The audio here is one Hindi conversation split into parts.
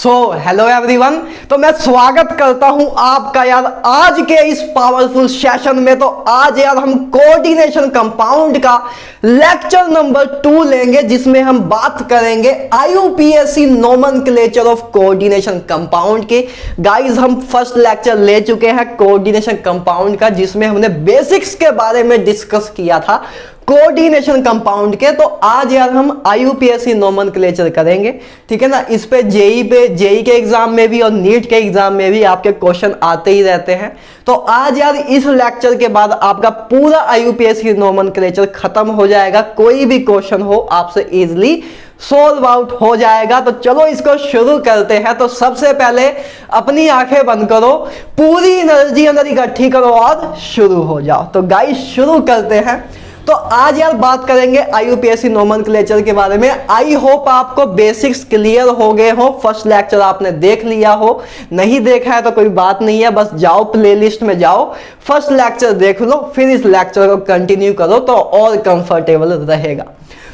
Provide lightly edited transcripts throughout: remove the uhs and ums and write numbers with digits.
Hello everyone. तो मैं स्वागत करता हूं आपका यार आज के इस पावरफुल सेशन में। तो आज यार हम कोऑर्डिनेशन कंपाउंड का लेक्चर नंबर 2 लेंगे, जिसमें हम बात करेंगे आईयूपीएससी नोमेनक्लेचर ऑफ कोऑर्डिनेशन कंपाउंड के। गाइस हम फर्स्ट लेक्चर ले चुके हैं कोऑर्डिनेशन कंपाउंड का, जिसमें हमने बेसिक्स के बारे में डिस्कस किया था कोऑर्डिनेशन कंपाउंड के। तो आज यार हम आईयूपीएससी नोमेनक्लेचर करेंगे, ठीक है ना। इस पे जेई के एग्जाम में भी और नीट के एग्जाम में भी आपके क्वेश्चन आते ही रहते हैं। तो आज यार इस लेक्चर के बाद आपका पूरा आईयूपीएससी नोमेनक्लेचर खत्म हो जाएगा। कोई भी क्वेश्चन हो आपसे इजीली सोल्व आउट हो जाएगा। तो चलो इसको शुरू करते हैं। तो सबसे पहले अपनी आंखें बंद करो, पूरी एनर्जी अंदर इकट्ठी करो और शुरू हो जाओ। तो गाइस शुरू करते हैं। तो आज यार बात करेंगे आईयूपीएससी नोमेनक्लेचर के बारे में। आई होप आपको बेसिक्स क्लियर हो गए हो, फर्स्ट लेक्चर आपने देख लिया हो। नहीं देखा है तो कोई बात नहीं है, बस जाओ प्लेलिस्ट में जाओ, फर्स्ट लेक्चर देख लो, फिर इस लेक्चर को कंटिन्यू करो तो और कंफर्टेबल रहेगा।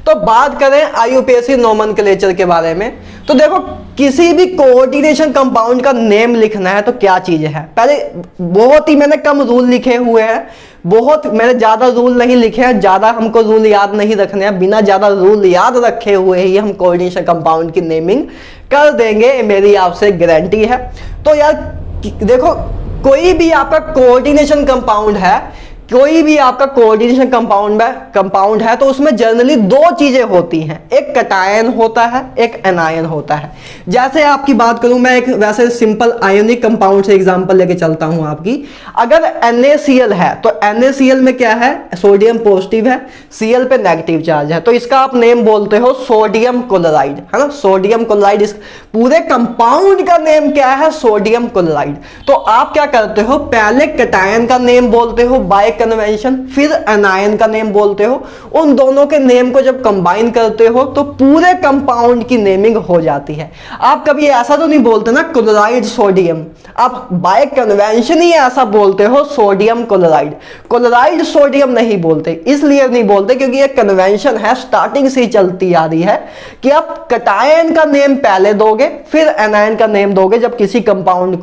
तो बात करें आईयूपीएससी नोमेनक्लेचर के बारे में, तो देखो किसी भी कोऑर्डिनेशन कंपाउंड का नेम लिखना है तो क्या चीज है। पहले बहुत ही मैंने कम रूल लिखे हुए हैं, मैंने ज्यादा रूल नहीं लिखे हैं, ज्यादा हमको रूल याद नहीं रखने हैं। बिना ज्यादा रूल याद रखे हुए ही हम कोऑर्डिनेशन कंपाउंड की नेमिंग कर देंगे, मेरी आपसे गारंटी है। तो यार देखो कोई भी आपका कोऑर्डिनेशन कंपाउंड है, कोई भी आपका कोऑर्डिनेशन कंपाउंड है तो उसमें जनरली दो चीजें होती हैं, एक कटायन होता है, एक एनायन होता है। जैसे आपकी बात करूं मैं, एक वैसे सिंपल आयोनिक कंपाउंड से एग्जांपल लेके चलता हूं आपकी। अगर NaCl है तो NaCl में क्या है, सोडियम पॉजिटिव है, Cl पे नेगेटिव चार्ज है, तो इसका आप नेम बोलते हो सोडियम क्लोराइड, है ना। सोडियम क्लोराइड, इस पूरे कंपाउंड का नेम क्या है, सोडियम क्लोराइड। तो आप क्या करते हो, पहले कटायन का नेम बोलते हो बाय कन्वेंशन, फिर एनायन का नेम बोलते हो। उन दोनों के नेम को जब कंबाइन करते हो तो पूरे कंपाउंड की नेमिंग हो जाती है। आप कभी ऐसा तो नहीं बोलते ना क्लोराइड सोडियम, आप बाय कन्वेंशन ही ऐसा बोलते हो सोडियम क्लोराइड। क्लोराइड सोडियम नहीं बोलते, इसलिए नहीं बोलते क्योंकि ये कन्वेंशन है, स्टार्टिंग से ही चलती आ रही है कि आप कटायन का नेम पहले दोगे फिर एनायन का नेम दोगे जब किसी कंपाउंड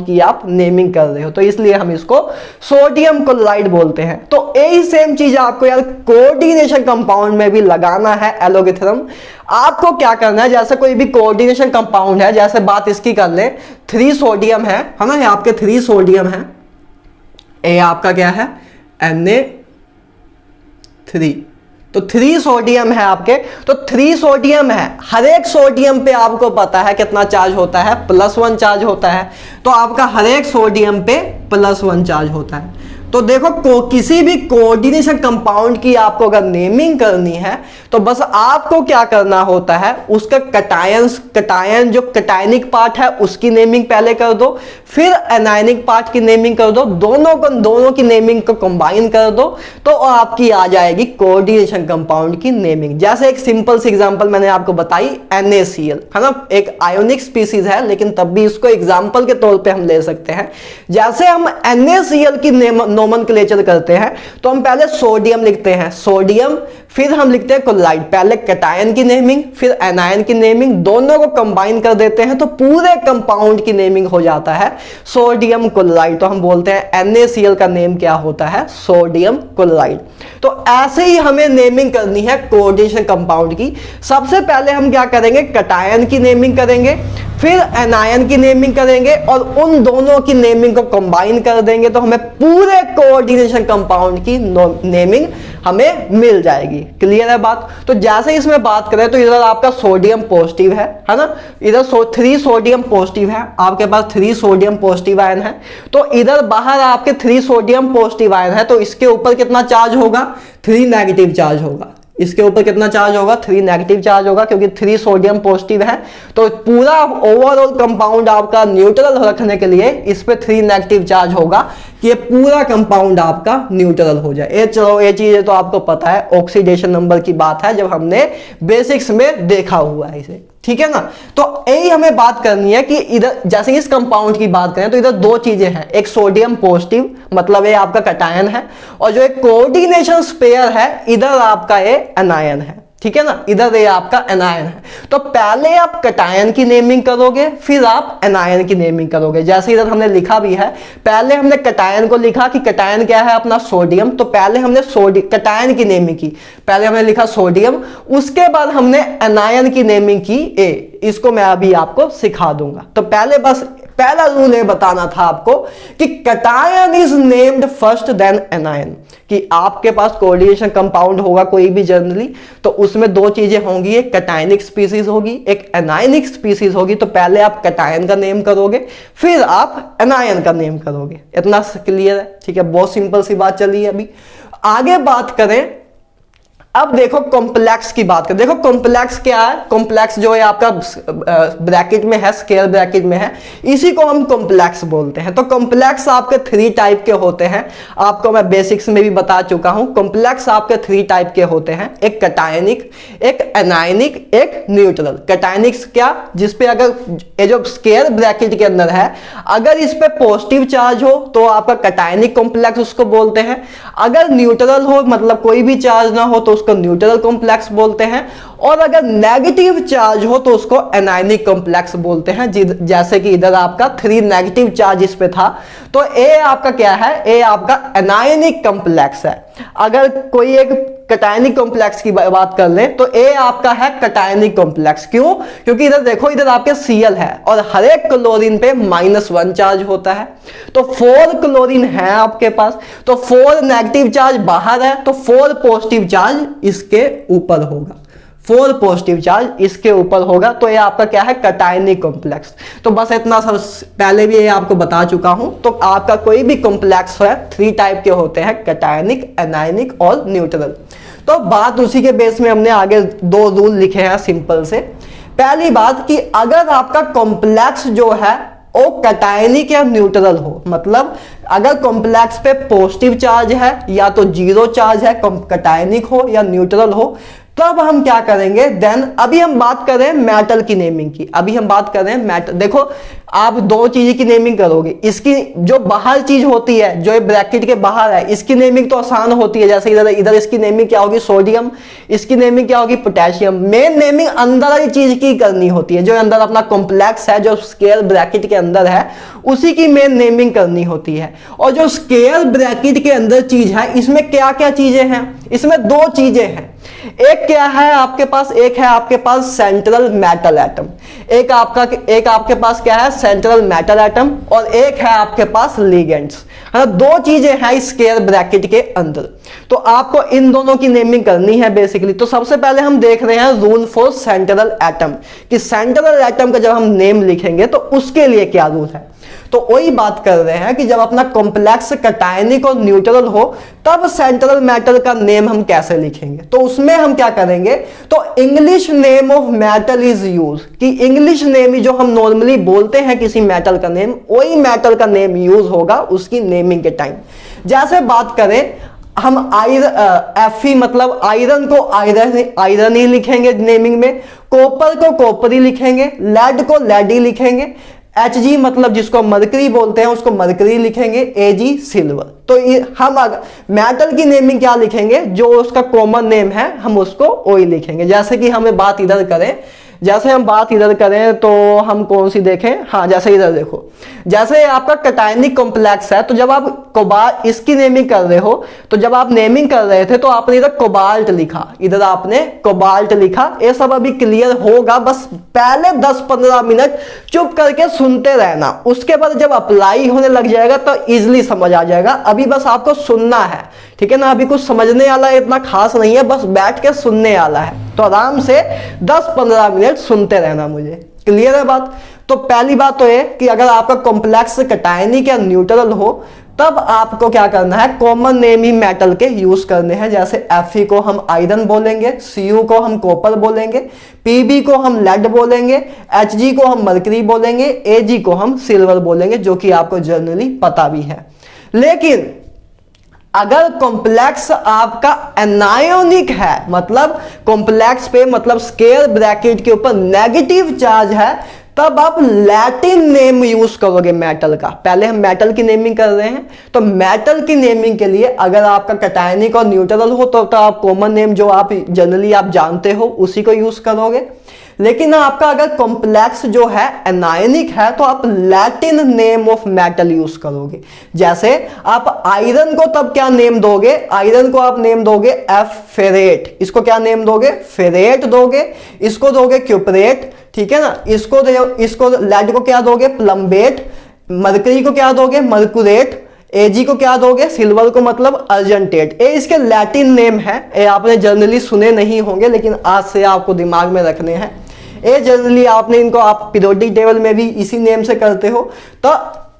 की आप नेमिंग कर रहे हो। तो इसलिए हम इसको सोडियम क्लोराइड बोलते हैं। तो यही सेम चीज आपको यार कोऑर्डिनेशन कंपाउंड में भी लगाना है, एलोगेथ्रम। आपको क्या करना है, जैसे कोई भी कोऑर्डिनेशन कंपाउंड है, जैसे बात इसकी कर ले, 3 सोडियम है ना, ये आपके 3 सोडियम है, ये आपका क्या है Na3, तो 3 सोडियम है आपके, तो 3 सोडियम है, हर एक सोडियम पे आपको पता है कितना चार्ज होता है, +1 चार्ज होता है। तो आपका हर एक सोडियम पे +1 चार्ज होता है। तो देखो किसी भी कोऑर्डिनेशन कंपाउंड की आपको अगर नेमिंग करनी है तो बस आपको क्या करना होता है, उसका कटायन जो कटायनिक पार्ट है उसकी नेमिंग पहले कर दो, फिर एनायनिक पार्ट की नेमिंग कर दो, दोनों की नेमिंग को कंबाइन कर दो, तो आपकी आ जाएगी कोऑर्डिनेशन कंपाउंड की नेमिंग। जैसे एक सिंपल सी एग्जांपल मैंने आपको बताई, NaCl है ना, एक आयोनिक स्पीसीज है लेकिन तब भी इसको एग्जांपल के तौर पे हम ले सकते हैं। जैसे हम NaCl की नोमेनक्लेचर करते हैं तो हम पहले सोडियम लिखते हैं, सोडियम, फिर हम लिखते हैं क्लोराइड, पहले कटायन की नेमिंग फिर एनायन की नेमिंग, दोनों को कंबाइन कर देते हैं तो पूरे कंपाउंड की नेमिंग हो जाता है सोडियम क्लोराइड। तो हम बोलते हैं NaCl का नेम क्या होता है, सोडियम क्लोराइड। तो ऐसे ही हमें नेमिंग करनी है कोऑर्डिनेशन कंपाउंड की। सबसे पहले हम क्या करेंगे, कटायन की नेमिंग करेंगे, फिर एनायन की नेमिंग करेंगे और उन दोनों की नेमिंग को कंबाइन कर देंगे तो हमें पूरे कोऑर्डिनेशन कंपाउंड की नेमिंग हमें मिल जाएगी। क्लियर है बात। तो जैसे इसमें बात करें तो इधर आपका सोडियम पॉजिटिव है ना, इधर 3 सोडियम पॉजिटिव है, आपके पास 3 सोडियम पॉजिटिव आयन है। तो इधर बाहर आपके 3 सोडियम पॉजिटिव आयन है, तो इसके ऊपर कितना चार्ज होगा, 3 नेगेटिव चार्ज होगा। इसके ऊपर कितना चार्ज होगा, 3 नेगेटिव चार्ज होगा, क्योंकि 3 सोडियम पॉजिटिव है। तो पूरा ओवरऑल कंपाउंड आपका न्यूट्रल रखने के लिए इस पे 3 नेगेटिव चार्ज होगा कि ये पूरा कंपाउंड आपका न्यूट्रल हो जाए। चलो ये चीजें तो आपको पता है, ऑक्सीडेशन नंबर की बात है जब हमने बेसिक्स में देखा हुआ है इसे, ठीक है ना। तो यही हमें बात करनी है कि इधर जैसे इस कंपाउंड की बात करें तो इधर 2 चीजें हैं, एक सोडियम पॉजिटिव मतलब ये आपका कटायन है, और जो एक कोऑर्डिनेशन स्पेयर है इधर आपका ये एनायन है। ठीक है ना, इधर ये आपका एनायन है। तो पहले आप कटायन की नेमिंग करोगे, फिर आप एनायन की नेमिंग करोगे। जैसे इधर हमने लिखा भी है, पहले हमने कटायन को लिखा कि कटायन क्या है अपना सोडियम, तो पहले हमने कटायन की नेमिंग की, पहले हमने लिखा सोडियम, उसके बाद हमने एनायन की नेमिंग की ए। इसको मैं अभी आपको सिखा दूंगा। तो पहले बस पहला रूल ये बताना था आपको कि cation is named first then anion, कि आपके पास कोऑर्डिनेशन कंपाउंड होगा कोई भी जनरली, तो उसमें दो चीजें होंगी, एक कटायनिक स्पीसीज होगी, एक एनायनिक स्पीसीज होगी। तो पहले आप कटायन का नेम करोगे, फिर आप एनायन का नेम करोगे। इतना क्लियर है? ठीक है, बहुत सिंपल सी बात चली है। अभी आगे बात करें, अब देखो कॉम्प्लेक्स की बात करें। देखो कॉम्प्लेक्स क्या है, कॉम्प्लेक्स जो है आपका ब्रैकेट में है, स्क्वायर ब्रैकेट में है, इसी को हम कॉम्प्लेक्स बोलते हैं। तो कॉम्प्लेक्स आपके 3 टाइप के होते हैं, आपको मैं बेसिक्स में भी बता चुका हूं। कॉम्प्लेक्स आपके 3 टाइप के होते हैं, एक कटायनिक, एक एनायनिक, एक न्यूट्रल। कटायनिक क्या, जिसपे अगर ये जो स्क्वायर ब्रैकेट के अंदर है, अगर इस पे पॉजिटिव चार्ज हो तो आपका कटायनिक कॉम्प्लेक्स उसको बोलते हैं। अगर न्यूट्रल हो, मतलब कोई भी चार्ज ना हो, तो उसको न्यूट्रल कॉम्प्लेक्स बोलते हैं। और अगर नेगेटिव चार्ज हो तो उसको एनायनिक कॉम्प्लेक्स बोलते हैं। जैसे कि इधर आपका 3 नेगेटिव चार्ज इस पे था, तो ए आपका क्या है, ए आपका एनायनिक कॉम्प्लेक्स है। अगर कोई एक कटायनिक कॉम्प्लेक्स की बात कर ले तो ए आपका है कटायनिक कॉम्प्लेक्स। क्यों? क्योंकि इधर देखो, इधर आपके Cl है और हर एक क्लोरीन पे -1 चार्ज होता है। तो 4 क्लोरीन है आपके पास, तो 4 नेगेटिव चार्ज बाहर है, तो 4 पॉजिटिव चार्ज इसके ऊपर होगा, 4 पॉजिटिव चार्ज इसके ऊपर होगा। तो ये आपका क्या है, कटायनिक कॉम्प्लेक्स। तो बस इतना सब पहले भी ये आपको बता चुका हूं। तो आपका कोई भी कॉम्प्लेक्स है, 3 टाइप के होते हैं, कटायनिक, एनायनिक और न्यूट्रल। तो बात उसी के बेस में हमने आगे 2 रूल लिखे हैं सिंपल से। पहली बात कि अगर आपका कॉम्प्लेक्स जो है वो कटायनिक या न्यूट्रल हो, मतलब अगर कॉम्प्लेक्स पे पॉजिटिव चार्ज है या तो 0 चार्ज है, कटायनिक हो या न्यूट्रल हो, तब हम क्या करेंगे, देन अभी हम बात कर रहे हैं मेटल की नेमिंग की। अभी हम बात कर रहे हैं मेटल। देखो आप 2 चीज की नेमिंग करोगे, इसकी जो बाहर चीज होती है, जो ब्रैकेट के बाहर है, इसकी नेमिंग तो आसान होती है। जैसे इधर इसकी नेमिंग क्या होगी, सोडियम, इसकी नेमिंग क्या होगी, पोटेशियम। मेन नेमिंग अंदर वाली चीज की करनी होती है, जो अंदर अपना कॉम्प्लेक्स है, जो स्क्वायर ब्रैकेट के अंदर है, उसी की मेन नेमिंग करनी होती है। और जो स्क्वायर ब्रैकेट के अंदर चीज है, इसमें क्या क्या चीजें हैं, इसमें 2 चीजें हैं। एक क्या है आपके पास, एक है आपके पास सेंट्रल मेटल एटम, एक आपके पास क्या है, सेंट्रल मेटल एटम, और एक है आपके पास लिगेंड्स। है ना, 2 चीजें हैं स्क्वायर ब्रैकेट के अंदर। तो आपको इन दोनों की नेमिंग करनी है बेसिकली। तो सबसे पहले हम देख रहे हैं रूल फॉर सेंट्रल एटम, कि सेंट्रल एटम का जब हम नेम लिखेंगे तो उसके लिए क्या रूल है। तो वही बात कर रहे हैं कि जब अपना कॉम्प्लेक्स कटायनिक और न्यूट्रल हो, तब सेंट्रल मेटल का नेम हम कैसे लिखेंगे। तो उसमें हम क्या करेंगे, तो English name of metal is use, कि इंग्लिश नेम जो हम नॉर्मली बोलते हैं किसी मेटल का नेम, वही मेटल का नेम यूज होगा उसकी नेमिंग के टाइम। जैसे बात करें हम Fe मतलब आयरन को आयरन ही लिखेंगे नेमिंग में, कॉपर को कॉपर ही लिखेंगे, लेड को लेड ही लिखेंगे, Hg मतलब जिसको मरकरी बोलते हैं उसको मरकरी लिखेंगे, Ag सिल्वर। तो हम मेटल की नेमिंग क्या लिखेंगे, जो उसका कॉमन नेम है हम उसको वही लिखेंगे। जैसे कि हमें बात इधर करें, तो हम कौन सी देखें, हाँ जैसे इधर देखो, जैसे आपका कटायनिक कॉम्प्लेक्स है, तो जब आप कोबाल्ट इसकी नेमिंग कर रहे हो, तो जब आप नेमिंग कर रहे थे तो आपने इधर कोबाल्ट लिखा, इधर आपने कोबाल्ट लिखा। ये सब अभी क्लियर होगा, बस पहले 10-15 मिनट चुप करके सुनते रहना, उसके बाद जब अप्लाई होने लग जाएगा तो इजिली समझ आ जाएगा। अभी बस आपको सुनना है, ठीक है ना, अभी कुछ समझने वाला इतना खास नहीं है, बस बैठ के सुनने वाला है। तो आराम से 10-15 मिनट सुनते रहना मुझे। क्लियर है बात? तो पहली बात तो ये कि अगर आपका कॉम्प्लेक्स कटायनिक या न्यूट्रल हो, तब आपको क्या करना है, कॉमन नेम ही मेटल के यूज करने हैं। जैसे Fe को हम आयरन बोलेंगे, Cu को हम कॉपर बोलेंगे, Pb को हम लेड बोलेंगे, Hg को हम मरकरी बोलेंगे, Ag को हम सिल्वर बोलेंगे, जो कि आपको जनरली पता भी है। लेकिन अगर कॉम्प्लेक्स आपका एनायोनिक है, मतलब कॉम्प्लेक्स पे मतलब स्क्वायर ब्रैकेट के ऊपर नेगेटिव चार्ज है, तब आप लैटिन नेम यूज करोगे मेटल का। पहले हम मेटल की नेमिंग कर रहे हैं, तो मेटल की नेमिंग के लिए अगर आपका कैटायनिक और न्यूट्रल हो तो आप कॉमन नेम जो आप जनरली आप जानते हो उसी को यूज करोगे। लेकिन आपका अगर कॉम्प्लेक्स जो है एनायनिक है तो आप Latin name of metal use करोगे। जैसे आप आयरन को तब क्या नेम दोगे, आयरन को आप नेम दोगे एफ फेरेट, इसको क्या नेम दोगे, फेरेट दोगे, इसको दोगे क्यूपरेट, ठीक है ना, इसको लेड को क्या दोगे, प्लम्बेट, मरकरी को क्या दोगे, मर्कुरेट, एजी को क्या दोगे, सिल्वर को मतलब अर्जेंटेट। ये इसके लैटिन नेम है, ये आपने जनरली सुने नहीं होंगे लेकिन आज से आपको दिमाग में रखने हैं। ये जनरली आपने इनको आप पीरियोडिक टेबल में भी इसी नेम से करते हो।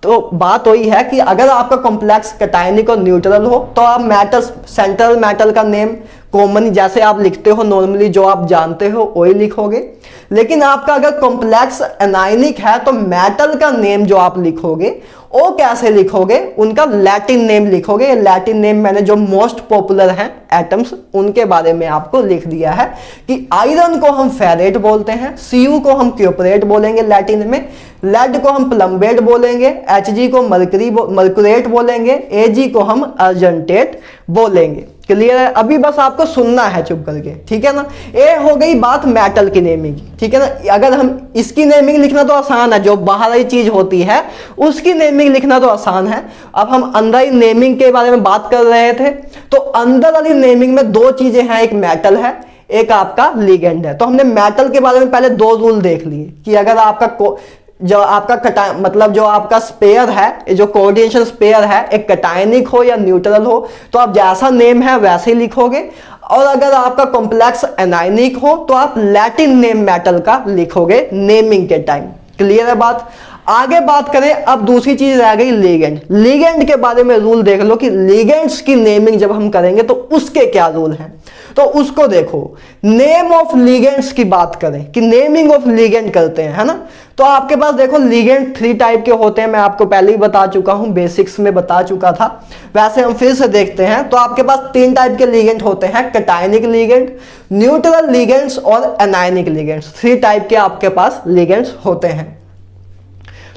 तो बात वही है कि अगर आपका कॉम्प्लेक्स कैटायनिक और न्यूट्रल हो तो आप मेटल, सेंट्रल मेटल का नेम कॉमन जैसे आप लिखते हो नॉर्मली जो आप जानते हो वही लिखोगे। लेकिन आपका अगर कॉम्प्लेक्स एनायनिक है तो मेटल का नेम जो आप लिखोगे वो कैसे लिखोगे, उनका लैटिन नेम लिखोगे। लैटिन नेम मैंने जो मोस्ट पॉपुलर हैं एटम्स उनके बारे में आपको लिख दिया है कि आयरन को हम फेरेट बोलते हैं, सीयू को हम क्यूपरेट बोलेंगे लैटिन में, लेड को हम प्लम्बेट बोलेंगे, एचजी को मर्कुरेट बोलेंगे, एजी को हम अर्जेंटेट बोलेंगे। क्लियर है? अभी बस आपको सुनना है चुप करके, ठीक है ना। ये हो गई बात मेटल की नेमिंग, ठीक है ना। अगर हम इसकी नेमिंग लिखना तो आसान है, जो बाहरी चीज होती है उसकी नेमिंग लिखना तो आसान है। अब हम अंदर नेमिंग के बारे में बात कर रहे थे, तो अंदर वाली नेमिंग में दो चीजें हैं, एक मेटल है, एक आपका लिगेंड है। तो हमने मेटल के बारे में पहले दो रूल देख लिए कि अगर आपका जो आपका मतलब जो आपका स्पेयर है, जो कोऑर्डिनेशन स्पेयर है, एक कैटायनिक हो या न्यूट्रल हो तो आप जैसा नेम है वैसे ही लिखोगे, और अगर आपका कॉम्प्लेक्स एनायनिक हो तो आप लैटिन नेम मेटल का लिखोगे नेमिंग के टाइम। क्लियर है बात? आगे बात करें, अब दूसरी चीज रह गई लिगेंड। लिगेंड के बारे में रूल देख लो कि लिगेंड्स की नेमिंग जब हम करेंगे तो उसके क्या रूल हैं, तो उसको देखो। नेम ऑफ लिगेंड्स की बात करें कि नेमिंग ऑफ लिगेंड करते हैं, है ना। तो आपके पास देखो लिगेंड 3 टाइप के होते हैं, मैं आपको पहले ही बता चुका हूं, बेसिक्स में बता चुका था, वैसे हम फिर से देखते हैं। तो आपके पास 3 टाइप के लिगेंड होते हैं, कैटायनिक लिगेंड, न्यूट्रल लिगेंड्स और एनायनिक लिगेंड्स। 3 टाइप के आपके पास लिगेंड्स होते हैं।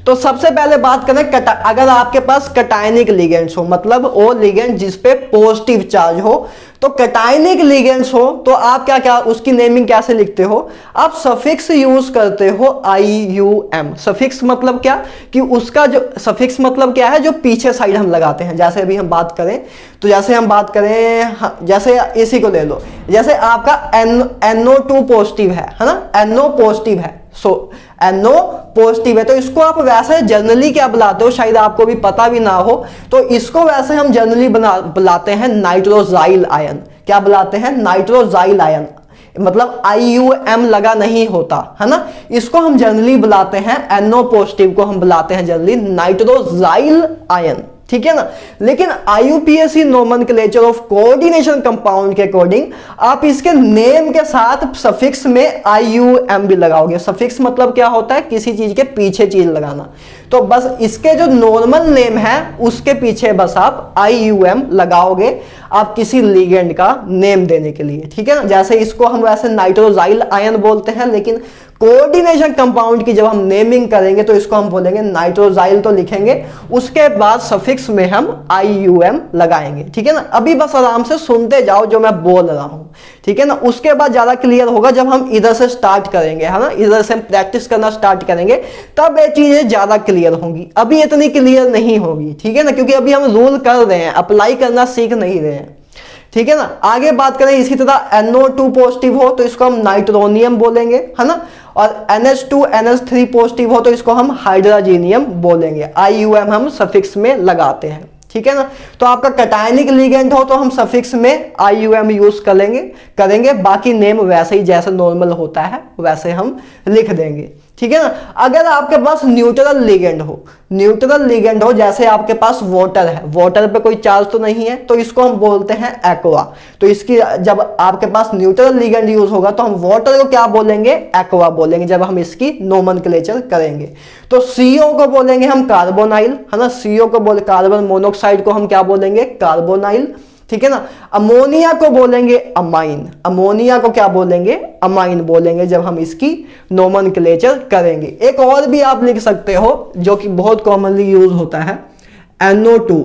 तो सबसे पहले बात करें अगर आपके पास कैटायनिक लिगेंड्स हो, मतलब वो लिगेंड जिस पे पॉजिटिव चार्ज हो, तो कैटायनिक लिगेंड्स हो तो आप क्या उसकी नेमिंग कैसे लिखते हो, आप सफिक्स यूज करते हो IUM। सफिक्स मतलब क्या कि उसका जो सफिक्स मतलब क्या है, जो पीछे साइड हम लगाते हैं। जैसे अभी हम बात करें तो जैसे हम बात करें जैसे इसी को ले लो, जैसे आपका NO2 पॉजिटिव है ना, NO पॉजिटिव है, NO पॉजिटिव है, तो इसको आप वैसे जनरली क्या बुलाते हो, शायद आपको भी पता भी ना हो, तो इसको वैसे हम जनरली बुलाते हैं नाइट्रोजाइल आयन। क्या बुलाते हैं? नाइट्रोजाइल आयन, मतलब IUM लगा नहीं होता, है ना। इसको हम जनरली बुलाते हैं, NO पॉजिटिव को हम बुलाते हैं जनरली नाइट्रोजाइल आयन, ठीक है ना। लेकिन IUPAC nomenclature of coordination compound के अकॉर्डिंग आप इसके नेम के साथ सफिक्स में IUM भी लगाओगे। सफिक्स मतलब क्या होता है, किसी चीज के पीछे चीज लगाना। तो बस इसके जो नॉर्मल नेम है उसके पीछे बस आप IUM लगाओगे आप किसी लिगेंड का नेम देने के लिए, ठीक है ना। जैसे इसको हम वैसे नाइट्रोजाइल आयन बोलते हैं, लेकिन कोऑर्डिनेशन कंपाउंड की जब हम नेमिंग करेंगे तो इसको हम बोलेंगे नाइट्रोजाइल, तो लिखेंगे, उसके बाद सफिक्स में हम IUM लगाएंगे, ठीक है ना। अभी बस आराम से सुनते जाओ जो मैं बोल रहा हूं, ठीक है ना। उसके बाद ज्यादा क्लियर होगा जब हम इधर से स्टार्ट करेंगे, है ना, इधर से हम प्रैक्टिस करना स्टार्ट करेंगे, तब ये चीजें ज्यादा क्लियर होंगी। अभी इतनी क्लियर नहीं होगी, ठीक है ना, क्योंकि अभी हम रूल कर रहे हैं, अप्लाई करना सीख नहीं रहे हैं, ठीक है ना। आगे बात करें इसी तरह NO2 पॉजिटिव हो तो इसको हम नाइट्रोनियम बोलेंगे, है ना, और NH2 NH3 पॉजिटिव हो तो इसको हम हाइड्रोजीनियम बोलेंगे। IUM हम सफिक्स में लगाते हैं, ठीक है ना। तो आपका कैटायनिक लिगेंड हो तो हम सफिक्स में IUM यूज करेंगे, बाकी नेम वैसे ही जैसे नॉर्मल होता है वैसे हम लिख देंगे, ठीक है ना। अगर आपके पास न्यूट्रल लिगेंड हो, जैसे आपके पास वाटर है, वाटर पे कोई चार्ज तो नहीं है, तो इसको हम बोलते हैं एक्वा। तो इसकी जब आपके पास न्यूट्रल लिगेंड यूज होगा तो हम वाटर को क्या बोलेंगे, एक्वा बोलेंगे, जब हम इसकी नोमेनक्लेचर करेंगे। तो CO को बोलेंगे हम कार्बोनाइल, है ना, CO को बोले, कार्बन मोनोक्साइड को हम क्या बोलेंगे, कार्बोनाइल, ठीक है ना। अमोनिया को बोलेंगे अमाइन, अमोनिया को क्या बोलेंगे, अमाइन बोलेंगे जब हम इसकी नोमेनक्लेचर करेंगे। एक और भी आप लिख सकते हो जो कि बहुत कॉमनली यूज होता है, NO2,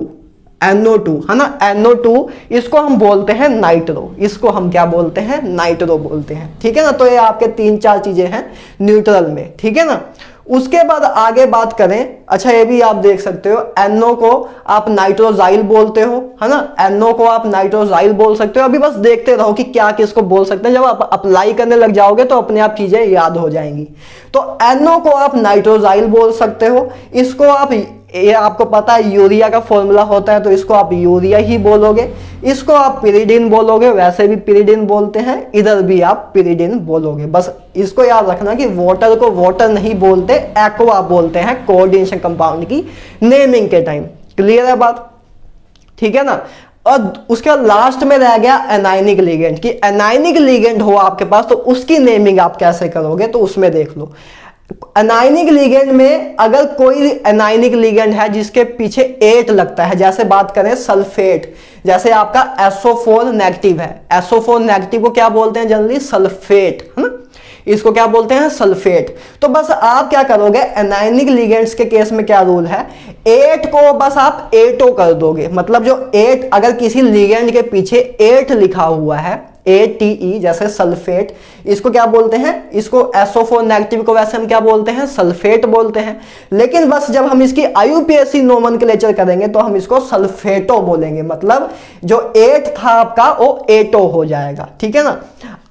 NO2 है ना, NO2 इसको हम बोलते हैं नाइट्रो, इसको हम क्या बोलते हैं, नाइट्रो बोलते हैं, ठीक है ना। तो ये आपके 3-4 चीजें हैं न्यूट्रल में, ठीक है ना। उसके बाद आगे बात करें, अच्छा ये भी आप देख सकते हो, NO को आप नाइट्रोजाइल बोलते हो, है ना, NO को आप नाइट्रोजाइल बोल सकते हो। अभी बस देखते रहो कि क्या किसको बोल सकते हैं, जब आप अप्लाई करने लग जाओगे तो अपने आप चीजें याद हो जाएंगी। तो NO को आप नाइट्रोजाइल बोल सकते हो, इसको आप, ये आपको पता है यूरिया का फॉर्मूला होता है तो इसको आप यूरिया ही बोलोगे। इसको आप पिरिडिन बोलोगे, वैसे भी पिरिडिन बोलते हैं, इधर भी आप पिरिडिन बोलोगे। बस इसको याद रखना कि वाटर को वाटर नहीं बोलते, एक्वा बोलते हैं कोऑर्डिनेशन कंपाउंड की नेमिंग के टाइम। क्लियर है बात, ठीक है ना। और उसके बाद लास्ट में रह गया एनायनिक लिगेंड, कि एनायनिक लिगेंड हो आपके पास तो उसकी नेमिंग आप कैसे करोगे, तो उसमें देख लो। एनायनिक लिगेंड में अगर कोई एनायनिक लिगेंड है जिसके पीछे 8 लगता है, जैसे बात करें सल्फेट, जैसे आपका SO4 नेगेटिव है, SO4 नेगेटिव को क्या बोलते हैं जनरली, सल्फेट, है ना, इसको क्या बोलते हैं, सल्फेट। तो बस आप क्या करोगे, एनायनिक लिगेंड्स के केस में क्या रूल है, 8 को बस आप 8O कर दोगे, मतलब जो 8 अगर किसी लिगेंड के पीछे 8 लिखा हुआ है, ATE, जैसे सल्फेट, इसको क्या बोलते हैं, इसको SO4 नेगेटिव को वैसे हम क्या बोलते हैं, सल्फेट बोलते हैं। लेकिन बस जब हम इसकी IUPAC नोमेनक्लेचर करेंगे तो हम इसको सल्फेटो बोलेंगे, मतलब जो 8 था आपका वो 8O हो जाएगा, ठीक है ना।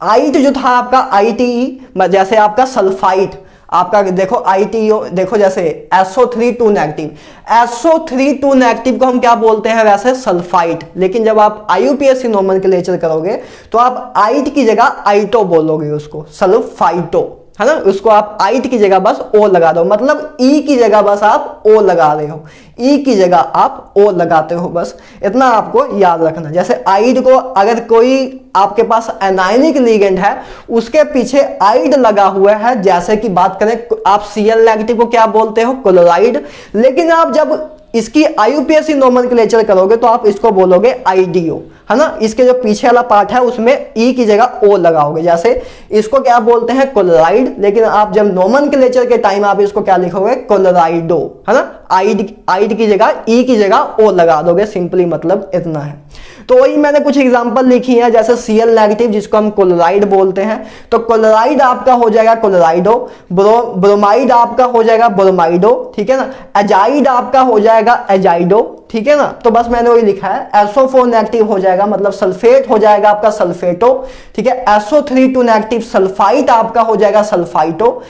आइट जो था आपका ITE, जैसे आपका सल्फाइट, आपका देखो ITO, देखो जैसे SO3 नेगेटिव, SO3 नेगेटिव को हम क्या बोलते हैं वैसे, सल्फाइट। लेकिन जब आप IUPAC नोमेनक्लेचर करोगे तो आप आइट की जगह आइटो बोलोगे, उसको सल्फाइटो, है ना। उसको आप आइट की जगह बस O लगा दो, मतलब E की जगह बस आप O लगा रहे हो, E की जगह आप O लगाते हो, बस इतना आपको याद रखना। जैसे आइड को अगर कोई आपके पास एनायनिक लिगेंड है उसके पीछे आइड लगा हुआ है, जैसे कि बात करें आप Cl नेगेटिव को क्या बोलते हो, क्लोराइड। लेकिन आप जब इसकी IUPAC नोमेनक्लेचर करोगे तो आप इसको बोलोगे IDO, है ना। इसके जो पीछे वाला पार्ट है उसमें E की जगह O लगाओगे, जैसे इसको क्या बोलते हैं, क्लोराइड। लेकिन आप जब नोमेनक्लेचर के टाइम आप इसको क्या लिखोगे, क्लोराइडो, है ना। आइड की जगह E की जगह O लगा दोगे, सिंपली मतलब इतना है। तो वही मैंने कुछ एग्जांपल लिखी है, जैसे Cl नेगेटिव जिसको हम क्लोराइड बोलते हैं, तो क्लोराइड आपका हो जाएगा क्लोराइडो, ब्रोमाइड आपका हो जाएगा ब्रोमाइडो, ठीक है ना। एजाइड आपका हो जाएगा एजाइडो, ठीक है ना। तो बस मैंने वही लिखा है, SO4 नेगेटिव हो जाएगा मतलब सल्फेट हो जाएगा आपका सल्फेटो, ठीक है। SO3 नेगेटिव सल्फाइट आपका हो जाएगा सल्फाइटो।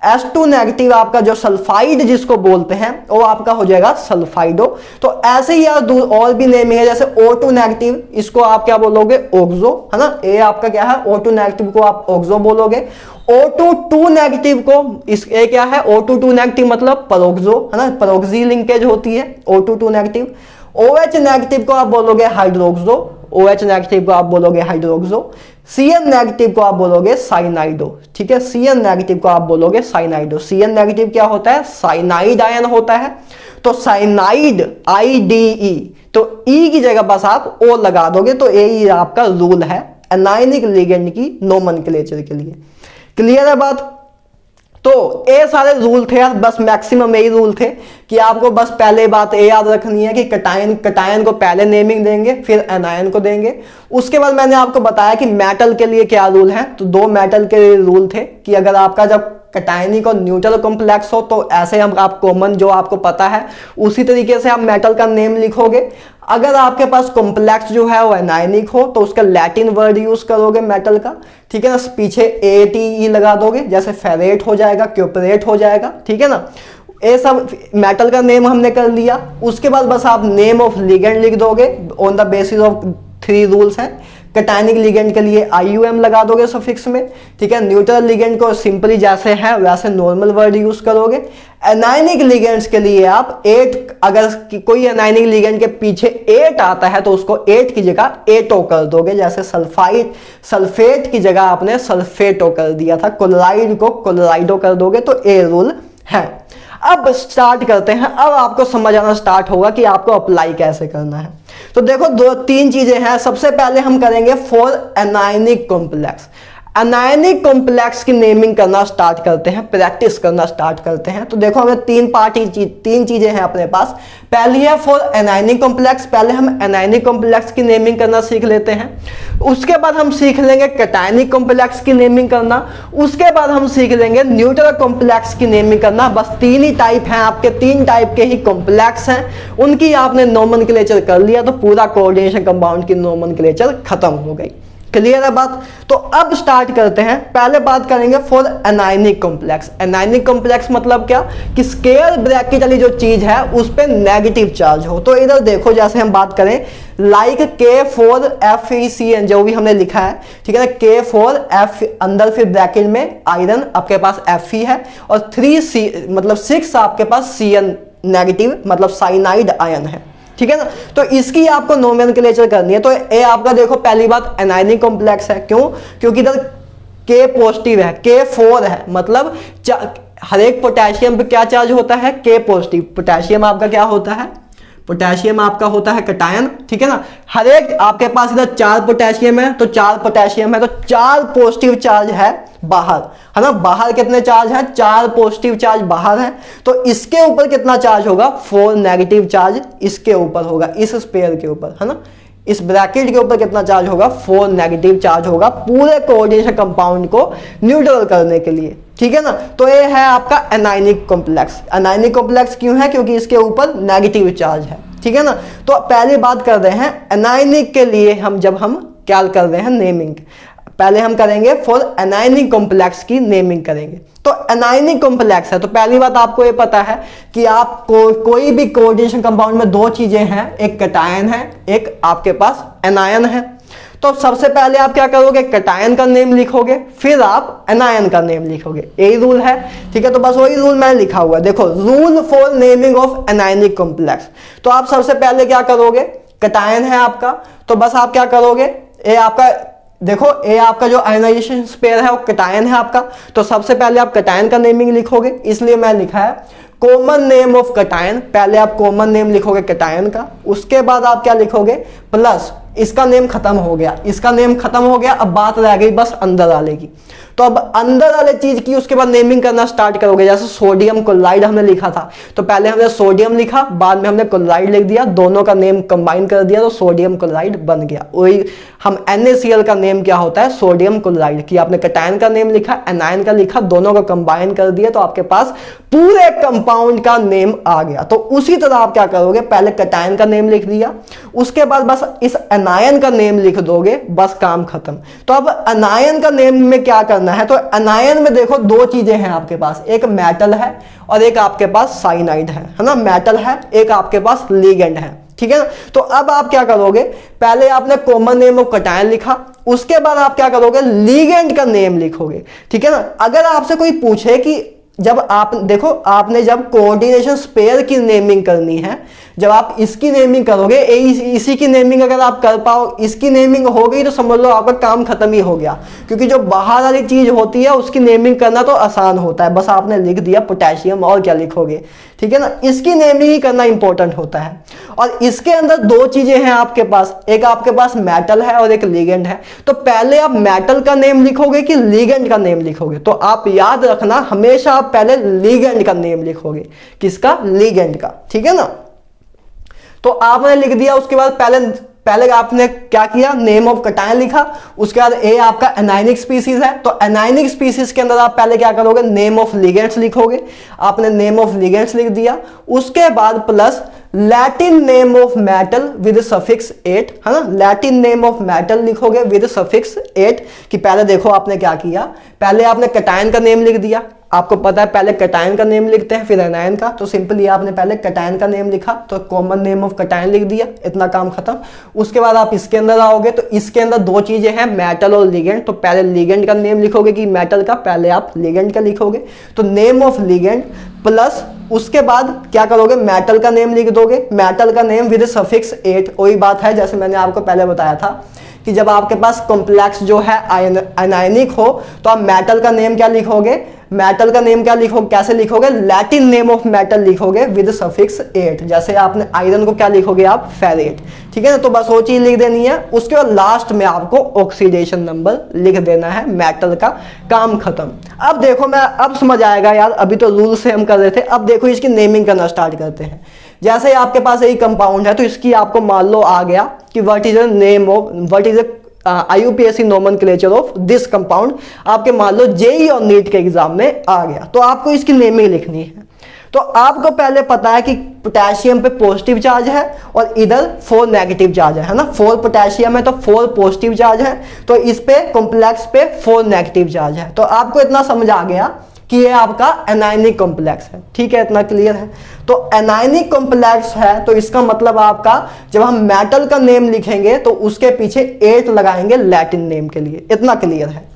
S2 नेगेटिव आपका जो सल्फाइड जिसको बोलते हैं वो आपका हो जाएगा सल्फाइडो। तो ऐसे ही यार और भी नेम है, जैसे O2 नेगेटिव, इसको आप क्या बोलोगे, ऑक्सो, है ना। ए आपका क्या है, O2 नेगेटिव को आप ऑक्सो बोलोगे। O2 नेगेटिव को इस ए क्या है, O2 नेगेटिव मतलब परोक्सो, है ना, परोक्सी लिंकेज होती है O2 नेगेटिव। OH नेगेटिव को आप बोलोगे हाइड्रोक्सो, OH नेगेटिव को आप बोलोगे हाइड्रोक्सो। Cn नेगेटिव को आप बोलोगे साइनाइडो, ठीक है। Cn नेगेटिव को आप बोलोगे साइनाइडो। Cn नेगेटिव क्या होता है, साइनाइड आयन होता है, तो साइनाइड IDE, तो E की जगह बस आप O लगा दोगे, तो यही आपका रूल है एनायनिक लिगेंड की नोमेनक्लेचर के लिए। क्लियर है बात। तो ये सारे रूल थे यार, बस मैक्सिमम यही रूल थे कि आपको बस पहले बात ये याद रखनी है कि कटायन को पहले नेमिंग देंगे, फिर एनायन को देंगे। उसके बाद मैंने आपको बताया कि मेटल के लिए क्या रूल है, तो 2 मेटल के रूल थे कि अगर आपका जब कटायनिक और न्यूट्रल कॉम्प्लेक्स हो तो ऐसे हम आप कॉमन जो आपको पता है उसी तरीके से आप मेटल का नेम लिखोगे। अगर आपके पास कॉम्प्लेक्स जो है वो एनायनिक हो तो उसका लैटिन वर्ड यूज करोगे मेटल का, ठीक है ना। पीछे ATE लगा दोगे, जैसे फेरेट हो जाएगा, क्यूपरेट हो जाएगा, ठीक है ना। ये सब मेटल का नेम हमने कर लिया। उसके बाद बस आप नेम ऑफ लिगेंड लिख दोगे on the basis of 3 rules हैं। कटायनिक लिगेंड के लिए IUM लगा दोगे सफिक्स में, ठीक है। न्यूट्रल लिगेंड को सिंपली जैसे है वैसे नॉर्मल वर्ड यूज करोगे। एनायनिक लिगेंड्स के लिए आप 8, अगर कोई एनायनिक लिगेंड के पीछे 8 आता है तो उसको 8 की जगह 8O कर दोगे, जैसे सल्फेट की जगह आपने सल्फेटो कर दिया था, क्लोराइड को क्लोराइडो कर दोगे, तो ए रूल है। अब स्टार्ट करते हैं, अब आपको समझ आना स्टार्ट होगा कि आपको अप्लाई कैसे करना है। तो देखो दो तीन चीजें हैं। सबसे पहले हम करेंगे for anionic complex. Anionic complex की नेमिंग करना स्टार्ट करते हैं, प्रैक्टिस करना स्टार्ट करते हैं। तो देखो हमें तीन चीजें हैं अपने पास। पहली है फॉर एनायनिक कॉम्प्लेक्स। पहले हम एनायनिक कॉम्प्लेक्स की नेमिंग करना सीख लेते हैं। उसके बाद हम सीख लेंगे कैटायनिक कॉम्प्लेक्स की नेमिंग करना। उसके बाद हम सीख लेंगे न्यूट्रल कॉम्प्लेक्स की नेमिंग करना। बस तीन ही टाइप हैं आपके, तीन टाइप के ही कॉम्प्लेक्स हैं, उनकी आपने नोमेनक्लेचर कर लिया तो पूरा कोऑर्डिनेशन कंपाउंड की नोमेनक्लेचर खत्म हो गई। क्लियर है बात? तो अब स्टार्ट करते हैं। पहले बात करेंगे for anionic complex. Anionic complex मतलब क्या कि स्क्वायर ब्रैकेट वाली जो चीज है उस पे नेगेटिव चार्ज हो। तो इधर देखो, जैसे हम बात करें लाइक K4FeCN जो भी हमने लिखा है, ठीक है ना, K4F अंदर फिर ब्रैकेट में आयरन आपके पास Fe है और 3C मतलब 6 आपके पास Cn नेगेटिव मतलब साइनाइड आयन है, ठीक है ना। तो इसकी आपको नोमेनक्लेचर करनी है। तो ये आपका देखो पहली बात एनायनिक कॉम्प्लेक्स है। क्यों? क्योंकि इधर K पॉजिटिव है, K4 है, मतलब हर एक पोटेशियम पे क्या चार्ज होता है? K positive. पोटेशियम आपका क्या होता है? पोटेशियम आपका होता है कैटायन, ठीक है ना। हर एक आपके पास इधर 4 पोटेशियम है तो 4 पोटेशियम है तो 4 पॉजिटिव चार्ज है बाहर, है ना। बाहर कितने चार्ज है? 4 पॉजिटिव चार्ज बाहर है। तो इसके ऊपर कितना चार्ज होगा? 4 नेगेटिव चार्ज इसके ऊपर होगा, इस स्पेयर के ऊपर, है ना। इस ब्रैकेट के ऊपर कितना चार्ज होगा? 4 नेगेटिव चार्ज होगा पूरे कोऑर्डिनेशन कंपाउंड को न्यूट्रल करने के लिए, ठीक है ना। तो ये है आपका एनायनिक कॉम्प्लेक्स। एनायनिक कॉम्प्लेक्स क्यों है? क्योंकि इसके ऊपर नेगेटिव चार्ज है, ठीक है ना। तो पहले बात कर रहे हैं एनायनिक के लिए हम क्या कर रहे हैं नेमिंग। पहले हम करेंगे फॉर एनायनिक कॉम्प्लेक्स की नेमिंग करेंगे। तो एनायनिक कॉम्प्लेक्स है तो पहली बात आपको ये पता है कि कोई भी कोऑर्डिनेशन कंपाउंड में दो चीजें हैं, एक कैटायन है, एक आपके पास एनायन है। तो सबसे पहले आप क्या करोगे? कैटायन का नेम लिखोगे, फिर आप एनायन का नेम लिखोगे। यही रूल है, ठीक है। तो बस वही रूल मैंने लिखा हुआ है। देखो, rule for naming of anionic complex. तो आप सबसे पहले क्या करोगे? कैटायन है आपका, तो बस आप क्या करोगे? ये आपका देखो, ये आपका जो आयनाइजेशन स्पेयर है वो कैटायन है आपका, तो सबसे पहले आप कैटायन का नेमिंग लिखोगे। इसलिए मैं लिखा है कॉमन नेम ऑफ कैटायन। पहले आप कॉमन नेम लिखोगे कैटायन का, उसके बाद आप क्या लिखोगे? प्लस इसका नेम खत्म हो गया, इसका नेम खत्म हो गया, अब बात रह गई बस अंदर वाले की। तो अब अंदर वाले चीज की उसके बाद नेमिंग करना स्टार्ट करोगे। जैसे सोडियम क्लोराइड हमने लिखा था, तो पहले हमने सोडियम लिखा, बाद में हमने क्लोराइड लिख दिया, दोनों का नेम कंबाइन कर दिया तो सोडियम क्लोराइड बन गया। वही हम NaCl का नेम क्या होता है? Sodium chloride. कि आपने कैटायन का नेम लिखा, एनायन का लिखा, दोनों का कंबाइन कर दिया तो आपके पास पूरे कंपाउंड का नेम आ गया। तो उसी तरह आप क्या करोगे? पहले कैटायन का नेम लिख दिया, उसके बाद बस इस एनायन का नेम लिख दोगे, बस काम खत्म। तो अब एनायन का नेम में क्या करना है? तो एनायन में देखो दो चीजें हैं आपके पास, एक मेटल है और एक आपके पास साइनाइड है ना। मेटल है, एक आपके पास लिगेंड है, ठीक है ना। तो अब आप क्या करोगे? पहले आपने कॉमन नेम ऑफ कैटायन लिखा, उसके बाद आप क्या करोगे? लिगेंड का नेम लिखोगे, ठीक है ना। अगर आपसे कोई पूछे कि जब आप देखो, आपने जब कोऑर्डिनेशन स्पेयर की नेमिंग करनी है, जब आप इसकी नेमिंग करोगे, इसी की नेमिंग अगर आप कर पाओ, इसकी नेमिंग हो गई तो समझ लो आपका काम खत्म ही हो गया। क्योंकि जो बाहर वाली चीज होती है उसकी नेमिंग करना तो आसान होता है, बस आपने लिख दिया पोटेशियम, और क्या लिखोगे, ठीक है ना। इसकी नेमिंग ही करना इंपॉर्टेंट होता है। और इसके अंदर दो चीजें हैं आपके पास, एक आपके पास मेटल है और एक लिगेंड है। तो पहले आप मेटल का नेम लिखोगे कि लिगेंड का नेम लिखोगे? तो आप याद रखना, हमेशा आप पहले लिगेंड का नेम लिखोगे। किसका? लिगेंड का, ठीक है ना। तो आपने लिख दिया, उसके बाद पहले आपने क्या किया? नेम ऑफ कैटायन लिखा, उसके बाद ए आपका एनायनिक स्पीसीज है, तो एनायनिक स्पीसीज के अंदर आप पहले क्या करोगे? नेम ऑफ लिगेंड्स लिखोगे। आपने नेम ऑफ लिगेंड्स लिख दिया, उसके बाद plus Latin name of metal with suffix 8, है ना। लैटिन नेम ऑफ मेटल लिखोगे विद सफिक्स 8। कि पहले देखो आपने क्या किया, पहले आपने कैटायन का नेम लिख दिया। आपको पता है पहले कैटायन का नेम लिखते हैं फिर एनायन का, तो सिंपली आपने पहले कैटायन का नेम लिखा तो कॉमन नेम ऑफ कैटायन लिख दिया, इतना काम खत्म। उसके बाद आप इसके अंदर आओगे तो इसके अंदर दो चीजें हैं, मेटल और लिगेंड। तो पहले लिगेंड का नेम लिखोगे कि मेटल का, पहले आप लिगेंड का लिखोगे, तो नेम ऑफ लिगेंड प्लस उसके बाद क्या करोगे? मेटल का नेम लिख दोगे, मेटल का नेम विद सफिक्स 8। वही बात है जैसे मैंने आपको पहले बताया था कि जब आपके पास कॉम्प्लेक्स जो है अनायनिक हो तो आप मेटल का नेम क्या लिखोगे, मेटल का नेम क्या लिखोगे, कैसे लिखोगे, लैटिन नेम ऑफ मेटल लिखोगे विद सफिक्स एट। जैसे आपने आयरन को क्या लिखोगे आप, फेरेट, ठीक है ना। तो बस वो चीज लिख देनी है। उसके बाद लास्ट में आपको ऑक्सीडेशन नंबर लिख देना है, मेटल का काम खत्म। अब देखो मैं अब समझ आएगा यार, अभी तो रूल से हम कर रहे थे, अब देखो इसकी नेमिंग करना स्टार्ट करते हैं। जैसे आपके पास यही कंपाउंड है तो इसकी आपको मान लो आ गया कि what is the name of, what is the IUPAC nomenclature of this compound, आपके मान लो जेई और नीट के एग्जाम में आ गया। तो आपको इसकी नेमिंग लिखनी है। तो आपको पहले पता है कि पोटेशियम पे पॉजिटिव चार्ज है और इधर 4 नेगेटिव चार्ज है ना, 4 पोटेशियम है तो 4 पॉजिटिव चार्ज है, तो इस पे कॉम्प्लेक्स पे 4 नेगेटिव चार्ज है। तो आपको इतना समझ आ गया कि ये आपका एनायनिक कॉम्प्लेक्स है, ठीक है, इतना क्लियर है। तो एनायनिक कॉम्प्लेक्स है तो इसका मतलब आपका जब हम मेटल का नेम लिखेंगे तो उसके पीछे 8 लगाएंगे लैटिन नेम के लिए, इतना क्लियर है।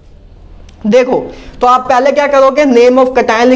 देखो तो आप पहले क्या करोगे, नेम ऑफ कटायन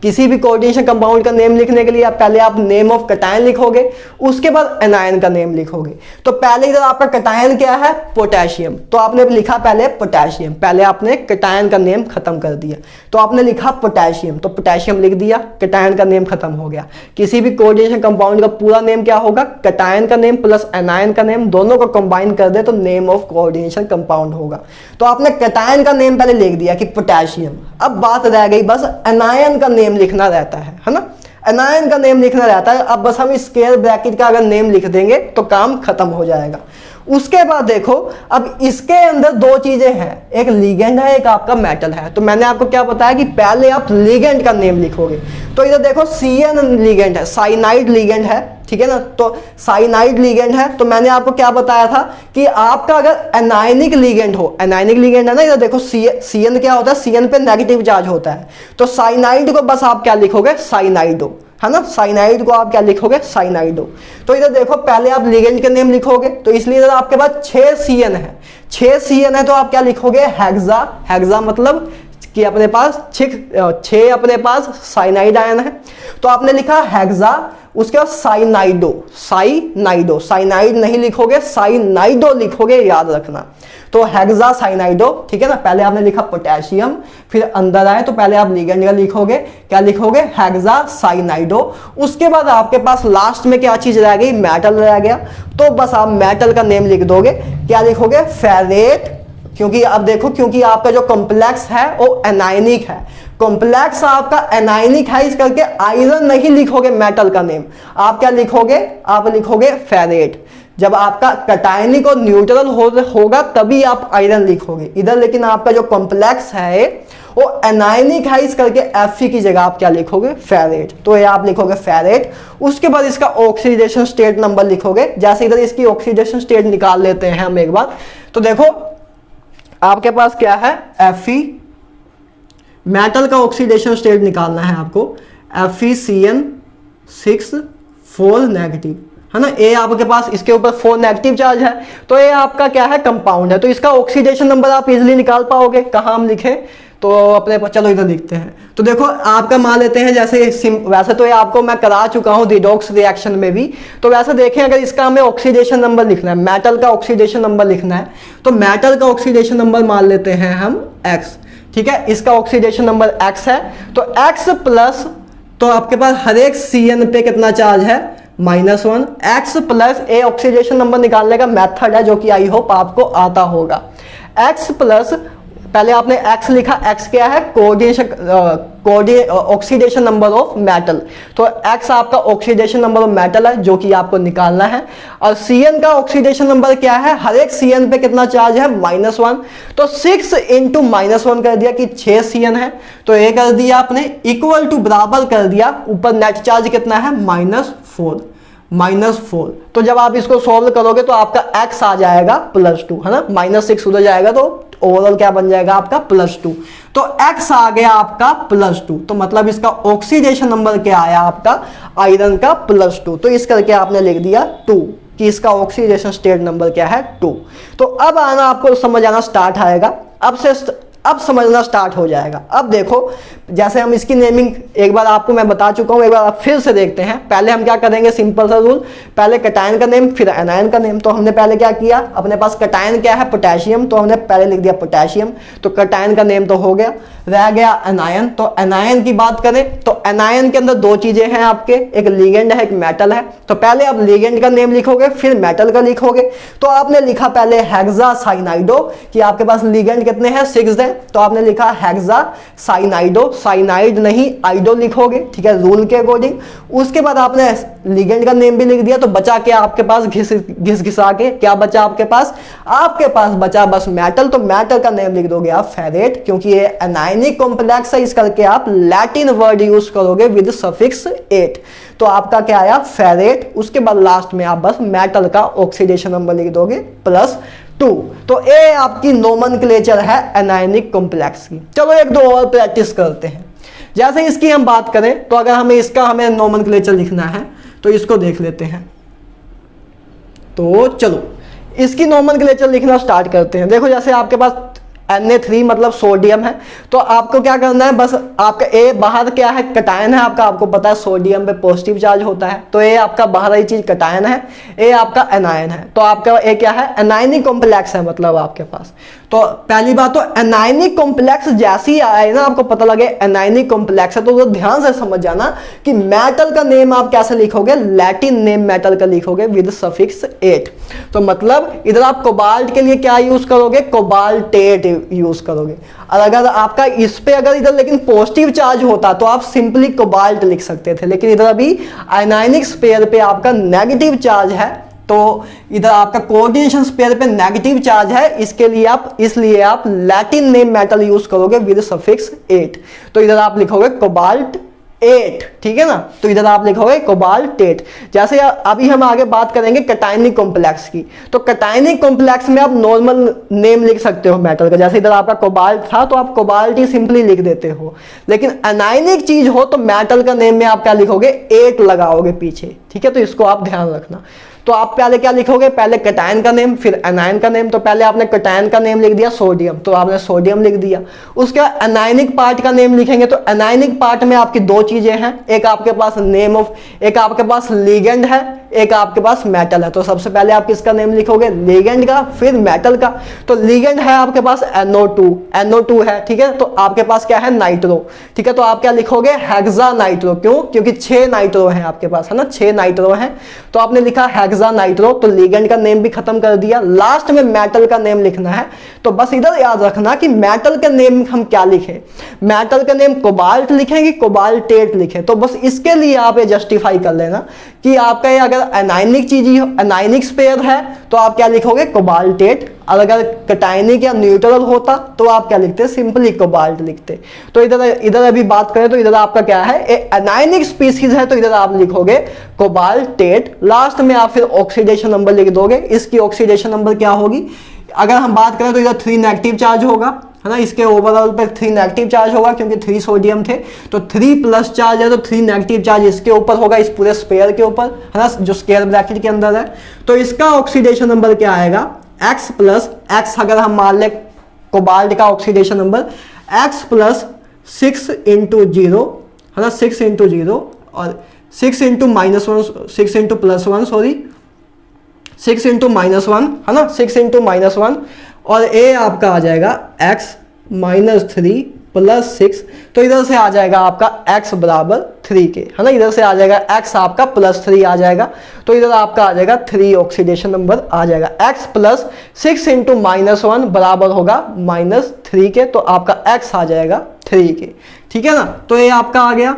किसी भी कोऑर्डिनेशन कंपाउंड का नेम लिखने के लिए आप पहले आप नेम ऑफ कटायन लिखोगे, उसके बाद एनायन का नेम लिखोगे। तो पहले इधर आपका कटायन क्या है, पोटेशियम, तो आपने लिखा पहले पोटेशियम, पहले आपने कटायन का नेम खत्म कर दिया, तो आपने लिखा पोटेशियम, तो पोटेशियम लिख दिया, कटायन का नेम खत्म हो गया। किसी भी कोऑर्डिनेशन कंपाउंड का पूरा नेम क्या होगा, कटायन का नेम प्लस एनायन का नेम, दोनों को कंबाइन कर दे तो नेम ऑफ कोऑर्डिनेशन कंपाउंड होगा। तो आपने कटायन का नेम पहले लिख दिया कि पोटेशियम। अब बात रह गई बस एनायन का नेम लिखना रहता है ना, एनायन का नेम लिखना रहता है। अब बस हम स्क्वायर ब्रैकेट का अगर नेम लिख देंगे तो काम खत्म हो जाएगा। उसके बाद देखो अब इसके अंदर 2 चीजें हैं, एक लिगेंड है, एक आपका मेटल है। तो मैंने आपको क्या बताया कि पहले आप लिगेंड का नेम लिखोगे। तो इधर देखो CN लिगेंड है, साइनाइड लिगेंड है, ठीक है ना। तो साइनाइड लिगेंड है, तो मैंने आपको क्या बताया था कि आपका अगर एनायनिक लिगेंड हो, एनायनिक लिगेंड है ना, इधर देखो CN क्या होता है, CN पे नेगेटिव चार्ज होता है। तो साइनाइड को बस आप क्या लिखोगे, साइनाइडो, है ना, साइनाइड को आप क्या लिखोगे, साइनाइडो। तो इधर देखो पहले आप लिगेंड के नेम लिखोगे, तो इसलिए इधर आपके पास 6 CN है, 6 CN है तो आप क्या लिखोगे, हेक्सा, हेक्सा मतलब कि अपने पास 6 अपने पास साइनाइड आयन है, तो आपने लिखा हेक्सा। उसके बाद साइनाइडो, साइनाइडो, साइनाइड नहीं लिखोगे, साइनाइडो लिखोगे, याद रखना। तो हेक्सा साइनाइडो, ठीक है ना। पहले आपने लिखा पोटेशियम, फिर अंदर आए तो पहले आप लिगेंड का लिखोगे, क्या लिखोगे, हेक्सा साइनाइडो। उसके बाद आपके पास लास्ट में क्या चीज रह गई, मेटल रह गया। तो बस आप मेटल का नेम लिख दोगे, क्या लिखोगे, फेरेट, क्योंकि अब देखो क्योंकि आपका जो कॉम्प्लेक्स है वो एनायनिक है, कॉम्प्लेक्स आपका एनायनिक है, इस करके आयरन नहीं लिखोगे मेटल का नेम, आप क्या लिखोगे, आप लिखोगे फेरेट। जब आपका कटायनिक और न्यूट्रल होगा तभी आप आयरन लिखोगे इधर, लेकिन आपका जो कॉम्प्लेक्स है वो एनायनिक है, इस करके Fe की जगह आप क्या लिखोगे, फेरेट। तो ये आप लिखोगे फेरेट। उसके बाद इसका ऑक्सीडेशन स्टेट नंबर लिखोगे। जैसे इधर इसकी ऑक्सीडेशन स्टेट निकाल लेते हैं हम एक बार। तो देखो आपके पास क्या है, Fe, मेटल का ऑक्सीडेशन स्टेट निकालना है आपको, FeCN6 4 नेगेटिव, है ना। ए आपके पास इसके ऊपर 4 नेगेटिव चार्ज है, तो ये आपका क्या है, कंपाउंड है। तो इसका ऑक्सीडेशन नंबर आप इजीली निकाल पाओगे। कहाँ हम लिखे, तो अपने चलो इधर लिखते हैं। तो देखो आपका मान लेते हैं जैसे वैसे तो ये आपको मैं करा चुका हूँ रिडॉक्स रिएक्शन में भी। तो वैसे देखें अगर इसका हमें ऑक्सीडेशन नंबर लिखना है, मेटल का ऑक्सीडेशन नंबर लिखना है, तो मेटल का ऑक्सीडेशन नंबर मान लेते हैं हम X, ठीक है। इसका ऑक्सीडेशन नंबर X है, तो X प्लस, तो आपके पास हर एक CN पे कितना चार्ज है, -1। X प्लस ए ऑक्सीडेशन नंबर निकालने का मेथड है जो कि आई होप आपको आता होगा। X प्लस, पहले आपने X लिखा, X क्या है, ऑक्सीडेशन नंबर ऑफ मेटल। तो X आपका ऑक्सीडेशन नंबर ऑफ मेटल है जो कि आपको निकालना है। और CN का ऑक्सीडेशन नंबर क्या है, हर एक CN पे कितना चार्ज है, -1। तो 6 इंटू -1 कर दिया कि 6 CN है, तो ये कर दिया आपने, इक्वल टू बराबर कर दिया, ऊपर नेट चार्ज कितना है, -4, -4। तो जब आप इसको सॉल्व करोगे तो आपका X आ जाएगा +2, है ना, -6 उधर जाएगा तो ओवरऑल क्या बन जाएगा आपका +2। तो X आ गया आपका +2, तो मतलब इसका ऑक्सीडेशन नंबर क्या आया आपका, आयरन का +2। तो इस करके आपने लिख दिया 2 कि इसका ऑक्सीडेशन स्टेट नंबर क्या है, 2। तो अब आना आपको समझ आना स्टार्ट आएगा। अब से अब समझना स्टार्ट हो जाएगा। अब देखो जैसे हम इसकी नेमिंग एक बार आपको मैं बता चुका हूं, एक बार आप फिर से देखते हैं। पहले हम क्या करेंगे, सिंपल सा रूल, पहले कटायन का नेम फिर एनायन का नेम। तो हमने पहले क्या किया, अपने पास कटायन क्या है, पोटेशियम, तो हमने पहले लिख दिया पोटेशियम, तो कटायन का नेम तो हो गया। रह गया एनायन, तो एनायन की बात करें तो एनायन के अंदर दो चीजें हैं आपके, एक लिगेंड है एक मेटल है। तो पहले आप लिगेंड का नेम लिखोगे फिर मेटल का लिखोगे। तो आपने लिखा पहले हेक्सासाइनाइडो, कि आपके पास लिगेंड कितने हैं, 6 है, तो आपने लिखा हेक्सासाइनाइडो, साइनाइड नहीं आइडो लिखोगे, ठीक है, रूल के अकॉर्डिंग। उसके बाद आपने लिगेंड का नेम भी लिख दिया, तो बचा क्या आपके पास, घिस घिसा के क्या बचा आपके पास बचा बस मेटल। तो मेटल का नेम लिख दोगे आप फेरेट, क्योंकि ये एनायनिक कॉम्प्लेक्स है, इस करके आप लैटिन वर्ड यूज करोगे विद सफिक्स 8। तो आपका क्या आया, फेरेट। उसके बाद लास्ट में आप बस मेटल का ऑक्सीडेशन नंबर लिख दोगे +2। तो ये आपकी नोमेनक्लेचर है एनायनिक कॉम्प्लेक्स की। चलो एक दो और प्रैक्टिस करते हैं। जैसे इसकी हम बात करें तो अगर हमें नोमेनक्लेचर लिखना है तो इसको देख लेते हैं। तो चलो इसकी नोमेनक्लेचर लिखना स्टार्ट करते हैं। देखो जैसे आपके पास Na3 मतलब सोडियम है, तो आपको क्या करना है, बस आपका ए बाहर क्या है, कटायन है आपको पता है सोडियम पे पॉजिटिव चार्ज होता है, तो ए आपका बाहर ही चीज कटायन है, ए आपका एनायन है। तो आपका ए क्या है, एनायनिक कॉम्प्लेक्स है मतलब आपके पास। तो पहली बात तो एनायनिक कॉम्प्लेक्स जैसी आए ना, आपको पता लगे एनायनिक कॉम्प्लेक्स है, तो ध्यान से समझ जाना कि मेटल का नेम आप कैसे लिखोगे, लैटिन नेम मेटल का लिखोगे विद सफिक्स 8। तो मतलब इधर आप कोबाल्ट के लिए क्या यूज करोगे, कोबाल्टेट यूज करोगे। और अगर आपका इस पे अगर इधर लेकिन पॉजिटिव चार्ज होता तो आप सिंपली कोबाल्ट लिख सकते थे, लेकिन इधर अभी आयनाइनिक स्पेयर पे आपका नेगेटिव चार्ज है, तो इधर आपका कोऑर्डिनेशन स्पेयर पे नेगेटिव चार्ज है, इसलिए आप लैटिन नेम मेटल यूज करोगे विद सफिक्स 8। तो इधर आप लिखोगे कोबाल्ट 8, ठीक है ना, तो इधर आप लिखोगे कोबाल्ट 8। जैसे अभी हम आगे बात करेंगे कटायनिक कॉम्प्लेक्स की, तो कटायनिक कॉम्प्लेक्स में आप नॉर्मल नेम लिख सकते हो मेटल का। जैसे इधर आपका कोबाल्ट था तो आप कोबाल्ट ही सिंपली लिख देते हो, लेकिन एनायनिक चीज हो तो मेटल का नेम में आप क्या लिखोगे, 8 लगाओगे पीछे, ठीक है। तो इसको आप ध्यान रखना। तो आप पहले क्या लिखोगे, पहले कटायन का नेम फिर एनायन का नेम। तो पहले आपने कटायन का नेम लिख दिया सोडियम, तो आपने सोडियम लिख दिया। उसके बाद एनायनिक पार्ट का नेम लिखेंगे, तो एनायनिक पार्ट में आपकी दो चीजें हैं, एक आपके पास एक आपके पास लिगेंड है, एक आपके पास मेटल है। तो सबसे पहले आप किसका नेम लिखोगे, लिगेंड का, फिर मेटल का। तो लिगेंड है आपके पास NO2 है, ठीक है। तो आपके पास क्या है, नाइट्रो, ठीक है। तो आप क्या लिखोगे, हेक्सा नाइट्रो। क्यों, क्योंकि 6 नाइट्रो है आपके पास, है ना, 6 नाइट्रो है। तो आपने लिखा हेक्सा नाइट्रो, तो लिगेंड का नेम भी खत्म कर दिया। लास्ट में मेटल का नेम लिखना है। तो बस इधर याद रखना कि मेटल का नेम हम क्या लिखें, मेटल का नेम कोबाल्ट लिखेंगे, कोबाल्टेट लिखें। तो बस इसके लिए आप ये जस्टिफाई कर लेना कि आपका ये अगर एनायनिक चीज, एनायनिक स्पेयर है तो आप क्या लिखोगे, कोबाल्टेट। और अगर कटायनिक या न्यूट्रल होता तो आप क्या लिखते, सिंपली कोबाल्ट लिखते। तो इधर अभी बात करें तो इधर आपका क्या है, एनायनिक स्पीसीज है, तो इधर आप लिखोगे कोबाल्टेट। लास्ट में आप फिर ऑक्सीडेशन नंबर लिख दोगे। इसकी ऑक्सीडेशन नंबर क्या होगी, अगर हम बात करें तो इधर 3 नेगेटिव चार्ज होगा, है ना, इसके ओवरऑल पे 3 नेगेटिव चार्ज होगा क्योंकि 3 सोडियम थे, तो 3 प्लस चार्ज है, तो 3 नेगेटिव चार्ज इसके ऊपर होगा, इस पूरे स्पेयर के ऊपर, है ना, जो स्क्वायर ब्रैकेट के अंदर है। तो इसका ऑक्सीडेशन नंबर क्या आएगा, X प्लस X। अगर हम मान ले कोबाल्ट का oxidation number X plus 6 into 0, है ना, 6 इंटू 0 और 6 इंटू -1, 6 इंटू +1, सॉरी 6 इंटू -1, है ना, 6 इंटू -1, और ए आपका आ जाएगा x -3 प्लस 6। तो इधर से आ जाएगा आपका x बराबर 3 के, है ना, इधर से आ जाएगा x आपका +3 आ जाएगा। तो इधर आपका आ जाएगा 3 ऑक्सीडेशन नंबर आ जाएगा। x प्लस 6 इंटू -1 बराबर होगा -3 के, तो आपका x आ जाएगा 3 के, ठीक है ना। तो ये आपका आ गया।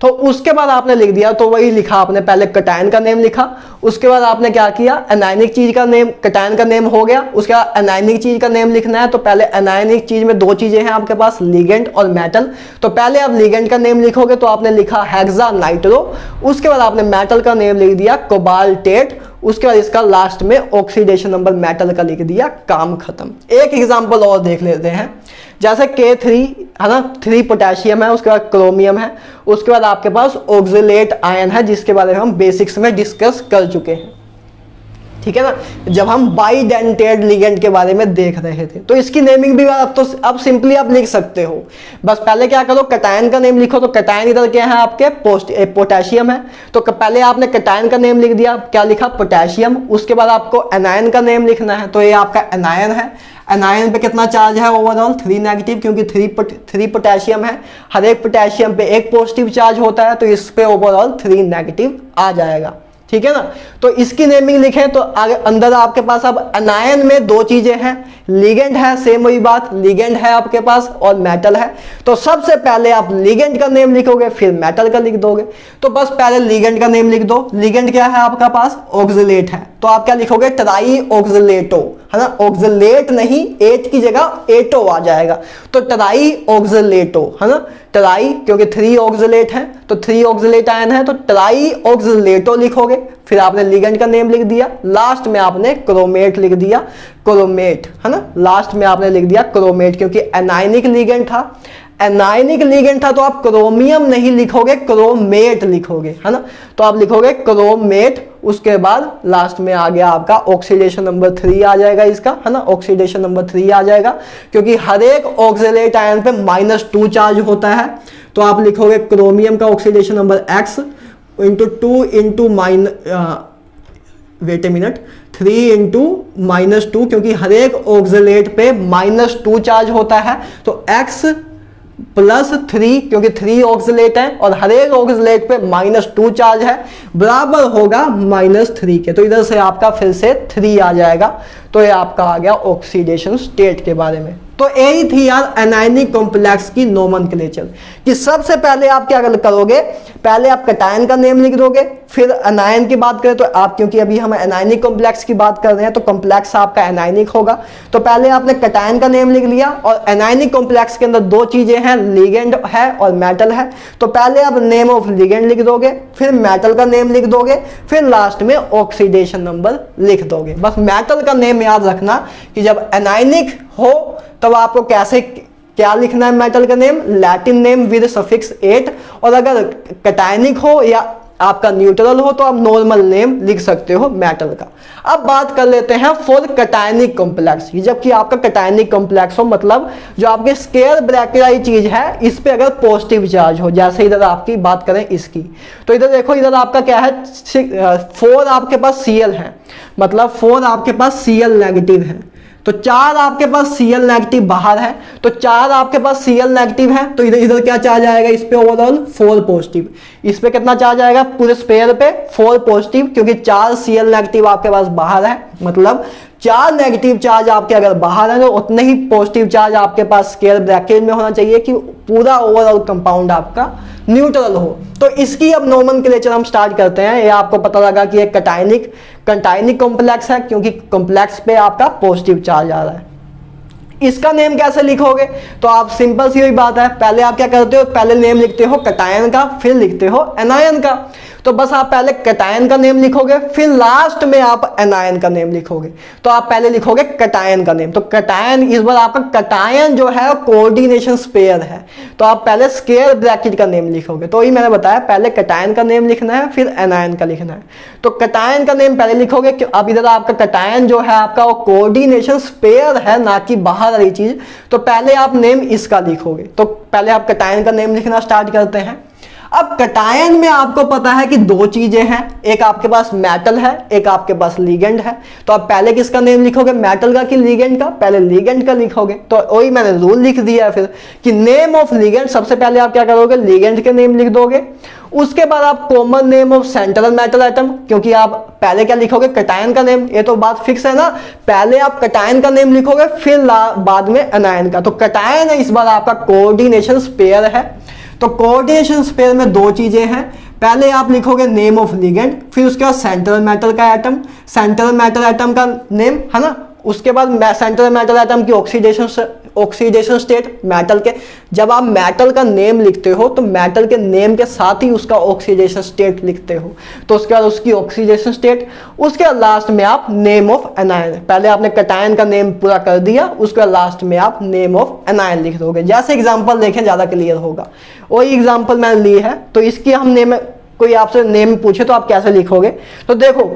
तो उसके बाद आपने लिख दिया, तो वही लिखा आपने, पहले कटायन का नेम लिखा, उसके बाद आपने क्या किया, एनायनिक चीज का नेम, कटायन का नेम हो गया। उसके बाद एनायनिक चीज का नेम लिखना है, तो पहले एनायनिक चीज में 2 चीजें हैं आपके पास, लिगेंड और मेटल। तो पहले आप लिगेंड का नेम लिखोगे, तो आपने लिखा हेक्सा नाइट्रो। उसके बाद आपने मेटल का नेम लिख दिया कोबाल्टेट। उसके बाद इसका लास्ट में ऑक्सीडेशन नंबर मेटल का लिख दिया, काम खत्म। एक एग्जांपल और देख लेते हैं। जैसे K3 है ना, 3 पोटेशियम है, उसके बाद क्रोमियम है, उसके बाद आपके पास ऑक्जेलेट आयन है, जिसके बारे में हम बेसिक्स में डिस्कस कर चुके हैं, ठीक है ना, जब हम बाइडेंटेड लिगेंड के बारे में देख रहे थे। तो इसकी नेमिंग भी अब सिंपली आप लिख सकते हो। बस पहले क्या करो, कटायन का नेम लिखो। तो कटायन इधर क्या है आपके, पोटेशियम है। तो पहले आपने कटायन का नेम लिख दिया, क्या लिखा, पोटेशियम। उसके बाद आपको एनायन का नेम लिखना है। तो ये आपका एनायन है। एनायन पे कितना चार्ज है ओवरऑल, 3 नेगेटिव, क्योंकि 3 पोटेशियम है। हर एक पोटेशियम पे 1 पॉजिटिव चार्ज होता है, तो इस पे ओवरऑल 3 नेगेटिव आ जाएगा। ठीक है ना, तो इसकी नेमिंग लिखें तो आगे अंदर आपके पास अब एनायन में 2 चीजें हैं, लिगेंड है, सेम वही बात, लिगेंड है आपके पास और मेटल है। तो सबसे पहले आप लिगेंड का नेम लिखोगे, फिर मेटल का लिख दोगे। तो बस पहले लिगेंड का नेम लिख दो। लिगेंड क्या है आपका पास, ऑक्सलेट है। तो आप क्या लिखोगे, ट्राई ऑक्सलेटो, है ना, ऑक्सलेट नहीं, एट की जगह एटो आ जाएगा। तो ट्राई ऑक्सलेटो, है ना, ट्राई, क्योंकि 3 ऑक्सलेट है तो 3 ऑक्सलेट आयन है, तो ट्राई ऑक्सलेटो लिखोगे। फिर आपने लिगेंड का नेम लिख दिया, लास्ट में आपने क्रोमेट लिख दिया, क्रोमेट, है ना, लास्ट में आपने लिख दिया क्रोमेट, क्योंकि एनायनिक लिगेंड था। एनायनिक लिगेंड था तो आप क्रोमियम नहीं लिखोगे, क्रोमेट लिखोगे, है ना। तो आप लिखोगे क्रोमेट, उसके बाद लास्ट में आ गया आपका ऑक्सीडेशन नंबर 3 आ जाएगा इसका, है ना, ऑक्सीडेशन नंबर 3 आ जाएगा, क्योंकि हर एक ऑक्सलेट आयन पे -2 चार्ज होता है। तो आप लिखोगे क्रोमियम का oxidation number x into 2 into weight a minute 3 into -2, क्योंकि हर एक ऑक्सलेट पे -2 चार्ज होता है। तो x +3, क्योंकि 3 ऑक्सलेट है और हर एक ऑक्सलेट पे -2 चार्ज है, बराबर होगा -3 के। तो इधर से आपका फिर से 3 आ जाएगा। तो ये आपका आ गया ऑक्सीडेशन स्टेट के बारे में। तो यही थी यार एनायनिक कॉम्प्लेक्स की नोमेनक्लेचर, कि सबसे पहले आप क्या करोगे, पहले आप कटायन का नेम लिख दोगे। फिर एनायन की बात करें तो आप, क्योंकि अभी हम एनायनिक कॉम्प्लेक्स की बात कर रहे हैं तो कॉम्प्लेक्स आपका एनायनिक होगा। तो पहले आपने कटायन का नेम लिख लिया, और एनायनिक कॉम्प्लेक्स के अंदर 2 चीजें हैं, लिगेंड है और मेटल है। तो पहले आप नेम ऑफ लिगेंड लिख दोगे, फिर मेटल का नेम लिख दोगे, फिर लास्ट में ऑक्सीडेशन नंबर लिख दोगे। बस मेटल का नेम याद रखना कि जब एनायनिक हो तब आपको कैसे क्या लिखना है, मेटल का name Latin name with suffix 8, और अगर कटायनिक हो या आपका न्यूट्रल हो तो आप नॉर्मल नेम लिख सकते हो मेटल का। अब बात कर लेते हैं फॉर कटायनिक कॉम्प्लेक्स, जबकि आपका कटायनिक कॉम्प्लेक्स हो, मतलब जो आपके स्क्वायर ब्रैकेट वाली चीज है इस पे अगर पॉजिटिव चार्ज हो, जैसे इधर आपकी बात करें इसकी, तो इधर देखो, इधर आपका क्या है, 4 आपके पास Cl है, मतलब 4 आपके पास Cl नेगेटिव है। तो 4 आपके पास Cl नेगेटिव बाहर है, तो 4 आपके पास Cl नेगेटिव है, तो इधर क्या चार्ज आएगा, इस पे ओवरऑल 4 पॉजिटिव। इस पे कितना चार्ज आएगा, पूरे स्पेयर पे 4 पॉजिटिव, क्योंकि 4 Cl नेगेटिव आपके पास बाहर है, मतलब 4 नेगेटिव चार्ज आपके अगर बाहर है तो उतने ही पॉजिटिव चार्ज आपके पास स्क्वायर ब्रैकेट में होना चाहिए कि पूरा ओवरऑल कंपाउंड आपका न्यूट्रल हो। तो इसकी अब नोमेनक्लेचर हम स्टार्ट करते हैं। ये आपको पता लगा कि एक कटायनिक कॉम्प्लेक्स है, क्योंकि कॉम्प्लेक्स पे आपका पॉजिटिव चार्ज आ रहा है। इसका नेम कैसे लिखोगे, तो आप सिंपल सी हुई बात है, पहले आप क्या करते हो, पहले नेम लिखते हो कटायन का, फिर लिखते हो एनायन का। तो बस आप पहले कटायन का नेम लिखोगे, फिर लास्ट में आप एनायन का नेम लिखोगे। तो आप पहले लिखोगे कटायन का नेम, तो कटायन, इस बार आपका कटायन जो है कोऑर्डिनेशन स्पेयर है, तो आप पहले स्क्वायर ब्रैकेट का नेम लिखोगे। तो ही मैंने बताया, पहले कटायन का नेम लिखना है, फिर एनायन का लिखना है। तो कटायन का नेम पहले लिखोगे, अब इधर आपका कटायन जो है आपका वो कोऑर्डिनेशन स्पेयर है, ना कि बाहर वाली चीज। तो पहले आप नेम इसका लिखोगे। तो पहले आप कटायन का नेम लिखना स्टार्ट करते हैं। अब कटायन में आपको पता है कि 2 चीजें हैं, एक आपके पास मेटल है, एक आपके पास लिगेंड है। तो आप पहले किसका नेम लिखोगे, मेटल का कि लिगेंड का, पहले लिगेंड का लिखोगे। तो वही मैंने रूल लिख दिया है फिर कि नेम ऑफ लिगेंड, सबसे पहले आप क्या करोगे, लिगेंड के नेम लिख दोगे। उसके बाद आप common name of central metal atom, क्योंकि आप पहले क्या लिखोगे, कटायन का नेम, ये तो बात फिक्स है ना, पहले आप कटायन का नेम लिखोगे, फिर बाद में एनायन का। तो कटायन है इस बार आपका कोऑर्डिनेशन स्पेयर है। तो कोऑर्डिनेशन स्पेयर में 2 चीजें हैं, पहले आप लिखोगे नेम ऑफ लिगेंड, फिर उसके बाद सेंट्रल मेटल का एटम, सेंट्रल मेटल एटम का नेम, है ना। उसके बाद सेंट्रल मेटल एटम की ऑक्सीडेशन स्टेट मेटल के, जब आप मेटल का नेम लिखते हो तो मेटल के नेम के साथ ही उसका ऑक्सीडेशन स्टेट लिखते हो। तो उसके बाद उसकी ऑक्सीडेशन स्टेट, उसके बाद लास्ट में आप नेम ऑफ एनायन, पहले आपने कटायन का नेम पूरा कर दिया, उसके बाद लास्ट में आप नेम ऑफ एनायन लिख दोगे। जैसे एग्जाम्पल देखें ज्यादा क्लियर होगा, वही एग्जाम्पल मैंने ली है। तो इसकी हम नेम, कोई आपसे नेम पूछे तो आप कैसे लिखोगे, तो देखो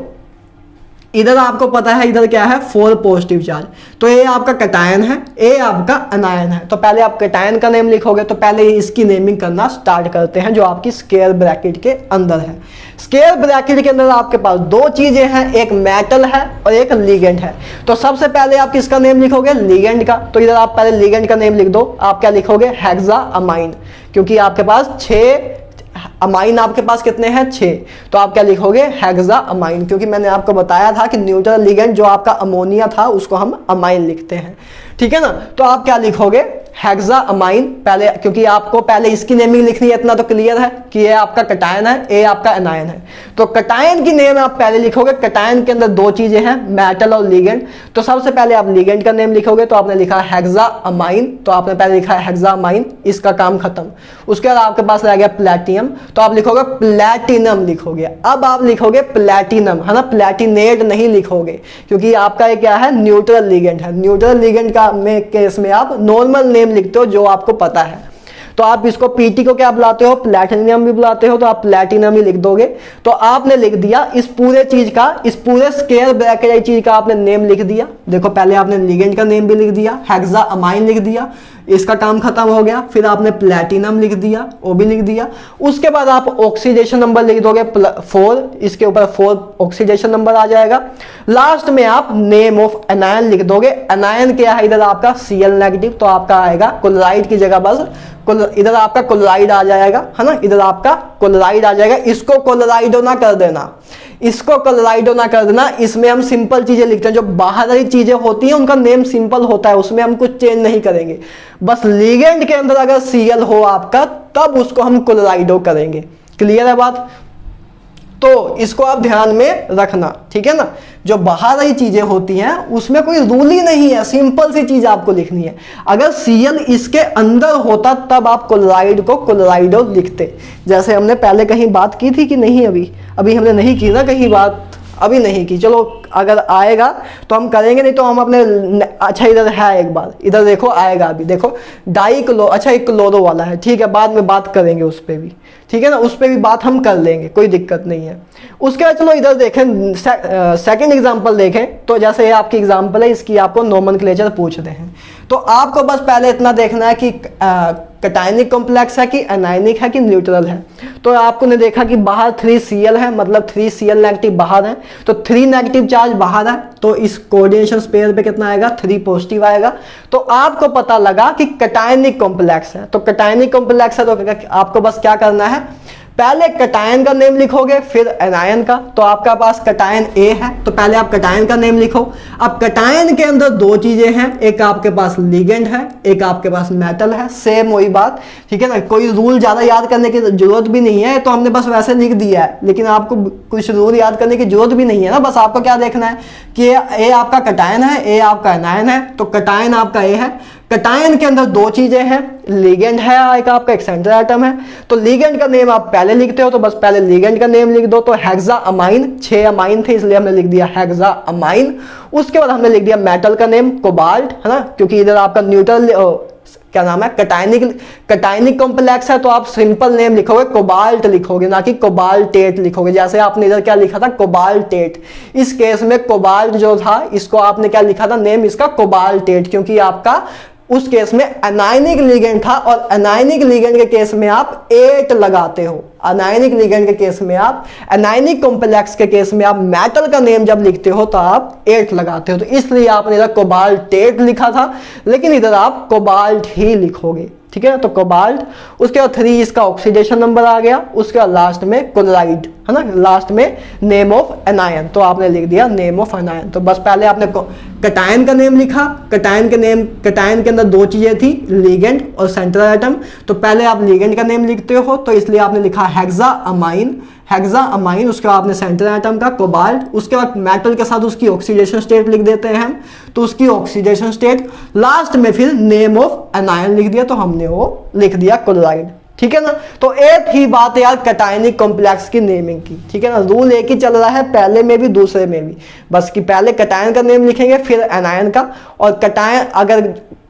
इधर आपको पता है इधर क्या है 4 पॉजिटिव चार्ज, तो ये आपका कटायन है, ये आपका अनायन है। तो पहले आप कटायन का नेम लिखोगे, तो पहले इसकी नेमिंग करना स्टार्ट करते हैं जो आपकी स्क्वायर ब्रैकेट के अंदर है। स्क्वायर ब्रैकेट के अंदर आपके पास दो चीजें हैं, एक मेटल है और एक लिगेंड है। तो सबसे पहले आप किसका नेम लिखोगे, लिगेंड का। तो इधर आप पहले लिगेंड का नेम लिख दो, आप क्या लिखोगे, हेक्सामाइन, क्योंकि आपके पास 6 अमाइन, आपके पास कितने हैं 6, तो आप क्या लिखोगे, हेक्सामाइन, क्योंकि मैंने आपको बताया था कि न्यूट्रल लिगेंड जो आपका अमोनिया था उसको हम अमाइन लिखते हैं, ठीक है ना। तो आप क्या लिखोगे, हेक्सामाइन पहले, क्योंकि आपको पहले इसकी नेमिंग लिखनी है, इतना तो क्लियर है कि ये आपका कटायन है, ये आपका एनायन है। तो कटायन की नेम आप पहले लिखोगे, कटायन के अंदर दो चीजें हैं, मेटल और लिगेंड। तो सबसे पहले आप लिगेंड का नेम लिखोगे, तो आपने लिखा हेक्सामाइन, तो आपने पहले लिखा है हेक्सामाइन, इसका काम खत्म। उसके बाद आपके पास रह गया प्लैटिनम, तो आप लिखोगे प्लैटिनम लिखोगे। अब आप लिखोगे प्लैटिनम, है ना, प्लैटिनेट नहीं लिखोगे, क्योंकि आपका ये क्या है, न्यूट्रल लिगेंड है। न्यूट्रल लिगेंड का केस में आप नॉर्मल नेम लिखते हो जो आपको पता है। तो आप इसको पीटी को क्या बुलाते हो, प्लैटिनम भी बुलाते हो, तो आप प्लैटिनम ही लिख दोगे। तो आपने लिख दिया इस पूरे चीज का, इस पूरे स्क्वायर ब्रैकेट चीज का आपने नेम लिख दिया। देखो पहले आपने लिगेंड का नेम भी लिख दिया, हेक्सामाइन लिख दिया, इसका काम खत्म हो गया। फिर आपने प्लैटिनम लिख दिया, वो भी लिख दिया। उसके बाद आप ऑक्सीडेशन नंबर लिख दोगे 4, इसके ऊपर 4 ऑक्सीडेशन नंबर आ जाएगा। लास्ट में आप नेम ऑफ एनायन लिख दोगे। एनायन क्या है, इधर आपका Cl नेगेटिव, तो आपका आएगा क्लोराइड की जगह बस इधर आपका क्लोराइड आ जाएगा, है ना, इधर आपका क्लोराइड आ जाएगा। इसको क्लोराइडो ना कर देना, इसको क्लोराइडो ना कर देना। इसमें हम सिंपल चीजें लिखते हैं, जो बाहर वाली चीजें होती हैं उनका नेम सिंपल होता है, उसमें हम कुछ चेंज नहीं करेंगे। बस लिगेंड के अंदर अगर Cl हो आपका, तब उसको हम क्लोराइडो करेंगे। क्लियर है बात? तो इसको आप ध्यान में रखना, ठीक है ना। जो बाहर वाली चीजें होती हैं उसमें कोई रूल ही नहीं है, सिंपल सी चीज आपको लिखनी है। अगर Cl इसके अंदर होता तब आप क्लोराइड को क्लोराइडो लिखते, जैसे हमने पहले कहीं बात की थी कि नहीं, अभी हमने नहीं की ना कहीं बात, अभी नहीं की। चलो अगर आएगा तो हम करेंगे, नहीं तो हम अपने, अच्छा इधर है एक बार, इधर देखो आएगा अभी, देखो डाइक्लो, अच्छा एक क्लोरो वाला है, ठीक है, बाद में बात करेंगे उस पर भी, ठीक है ना, उस पर भी बात हम कर लेंगे, कोई दिक्कत नहीं है। उसके बाद चलो इधर देखें, सेकंड एग्जांपल देखें। तो जैसे ये आपकी एग्जांपल है, इसकी आपको नोमेनक्लेचर पूछ रहे हैं, तो आपको बस पहले इतना देखना है कि कटायनिक कॉम्प्लेक्स है कि एनायनिक है कि न्यूट्रल है। तो आपको ने देखा कि बाहर 3Cl है, मतलब 3Cl नेगेटिव बाहर है, तो 3 नेगेटिव चार्ज बाहर है, तो इस कोऑर्डिनेशन पेयर पे कितना आएगा, 3 पॉजिटिव आएगा। तो आपको पता लगा कि कटायनिक कॉम्प्लेक्स है। तो कटायनिक कॉम्प्लेक्स है तो आपको बस क्या करना है, पहले कटायन का नेम लिखोगे, फिर एनायन का। तो आपका पास कटायन A है, तो पहले आप कटायन का नेम लिखो। अब कटायन के अंदर दो चीजें हैं, एक आपके पास लिगेंड है, एक आपके पास मेटल है, सेम वही बात, ठीक है ना। कोई रूल ज्यादा याद करने की जरूरत भी नहीं है, तो हमने बस वैसे लिख दिया है, लेकिन आपको कुछ रूल याद करने की जरूरत भी नहीं है ना। बस आपको क्या देखना है कि A आपका कटायन है, A आपका एनायन है। तो कटायन आपका A है, कटायन के अंदर दो चीजें हैं, लिगेंड है एक आपका, एक सेंट्रल एटम है। तो लिगेंड का नेम आप पहले लिखते हो, तो बस पहले लिगेंड का नेम लिख दो। तो हेक्सामाइन, 6 अमाइन थे इसलिए हमने लिख दिया हेक्सामाइन। उसके बाद हमने लिख दिया मेटल का नेम कोबाल्ट, है ना, क्योंकि इधर आपका न्यूट्रल क्या नाम है, कटायनिक कॉम्प्लेक्स है, तो आप सिंपल नेम लिखोगे, कोबाल्ट लिखोगे, ना कि कोबाल्टेट लिखोगे। जैसे आपने इधर क्या लिखा था, कोबाल्टेट। इस केस में कोबाल्ट जो था, इसको आपने क्या लिखा था, नेम इसका कोबाल्टेट, क्योंकि आपका उस केस में एनायनिक लिगेंड था, और एनायनिक लिगेंड के केस में आप 8 लगाते हो। एनायनिक लिगेंड के केस में आप, एनायनिक कॉम्प्लेक्स के केस में आप मेटल का नेम जब लिखते हो तो आप 8 लगाते हो। तो इसलिए आपने इधर कोबाल्टेट लिखा था, लेकिन इधर आप कोबाल्ट ही लिखोगे, ठीक है। तो कोबाल्ट, उसके बाद 3 इसका ऑक्सीडेशन नंबर आ गया। उसके बाद लास्ट में क्लोराइड, है ना, लास्ट में नेम ऑफ एनायन, तो आपने लिख दिया नेम ऑफ एनायन। तो बस पहले आपने कटायन का नेम लिखा, कटायन के अंदर दो चीजें थी, लिगेंड और सेंट्रल एटम। तो पहले आप लिगेंड का नेम लिखते हो, तो इसलिए आपने लिखा हेक्सामाइन। उसके बाद आपने सेंट्रल एटम का कोबाल्ट, उसके बाद मेटल के साथ उसकी ऑक्सीडेशन स्टेट लिख देते हैं हम, तो उसकी ऑक्सीडेशन स्टेट, लास्ट में फिर नेम ऑफ एनायन लिख दिया, तो हमने वो लिख दिया क्लोराइड, ठीक है ना। तो एक ही बात है यार कटायनिक कॉम्प्लेक्स की नेमिंग की, ठीक है ना। रूल एक ही चल रहा है, पहले में भी दूसरे में भी, बस कि पहले कटायन का नेम लिखेंगे फिर एनायन का। और कटायन अगर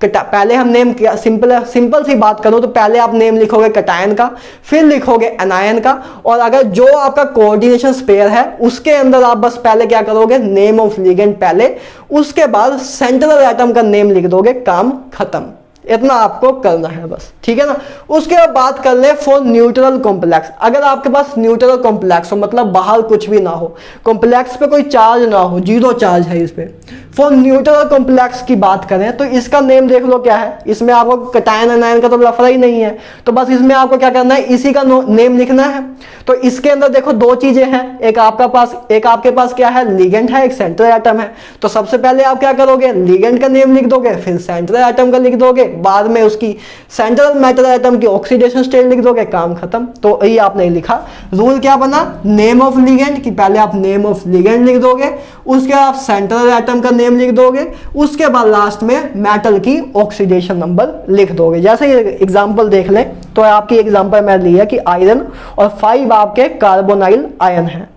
पहले हम नेम क्या, सिंपल सी बात करूं तो पहले आप नेम लिखोगे कटायन का, फिर लिखोगे एनायन का, और अगर जो आपका कोऑर्डिनेशन स्पेयर है उसके अंदर आप बस पहले क्या करोगे, नेम ऑफ लिगेंड पहले, उसके बाद सेंट्रल एटम का नेम लिख दोगे, काम खत्म। इतना आपको करना है बस, ठीक है ना। उसके बाद बात कर ले फॉर न्यूट्रल कॉम्प्लेक्स। अगर आपके पास न्यूट्रल कॉम्प्लेक्स हो, मतलब बाहर कुछ भी ना हो, कॉम्प्लेक्स पे कोई चार्ज ना हो, जीरो चार्ज है इस पे, फॉर न्यूट्रल कॉम्प्लेक्स की बात करें तो इसका नेम देख लो क्या है। इसमें आपको कटायन एनायन का तो लफड़ा ही नहीं है, तो बस इसमें आपको क्या करना है, इसी का नेम लिखना है। तो इसके अंदर देखो दो चीजें हैं, एक आपके पास क्या है, लिगेंड है, एक सेंट्रल एटम है। तो सबसे पहले आप क्या करोगे, लिगेंड का नेम लिख दोगे, फिर सेंट्रल एटम का लिख दोगे, बाद में उसकी सेंट्रल मेटल एटम की ऑक्सीडेशन स्टेट लिख दोगे, काम खत्म। तो ये आपने लिखा, रूल क्या बना, नेम ऑफ लिगेंड की पहले आप नेम ऑफ लिगेंड लिख दोगे, उसके बाद आप सेंट्रल एटम का नेम लिख दोगे, उसके बाद लास्ट में मेटल की ऑक्सीडेशन नंबर लिख दोगे। जैसे ये एग्जांपल देख लें तो आपकी एग्जांपल मैं लिया कि आयरन और 5 आपके कार्बोनाइल आयन है।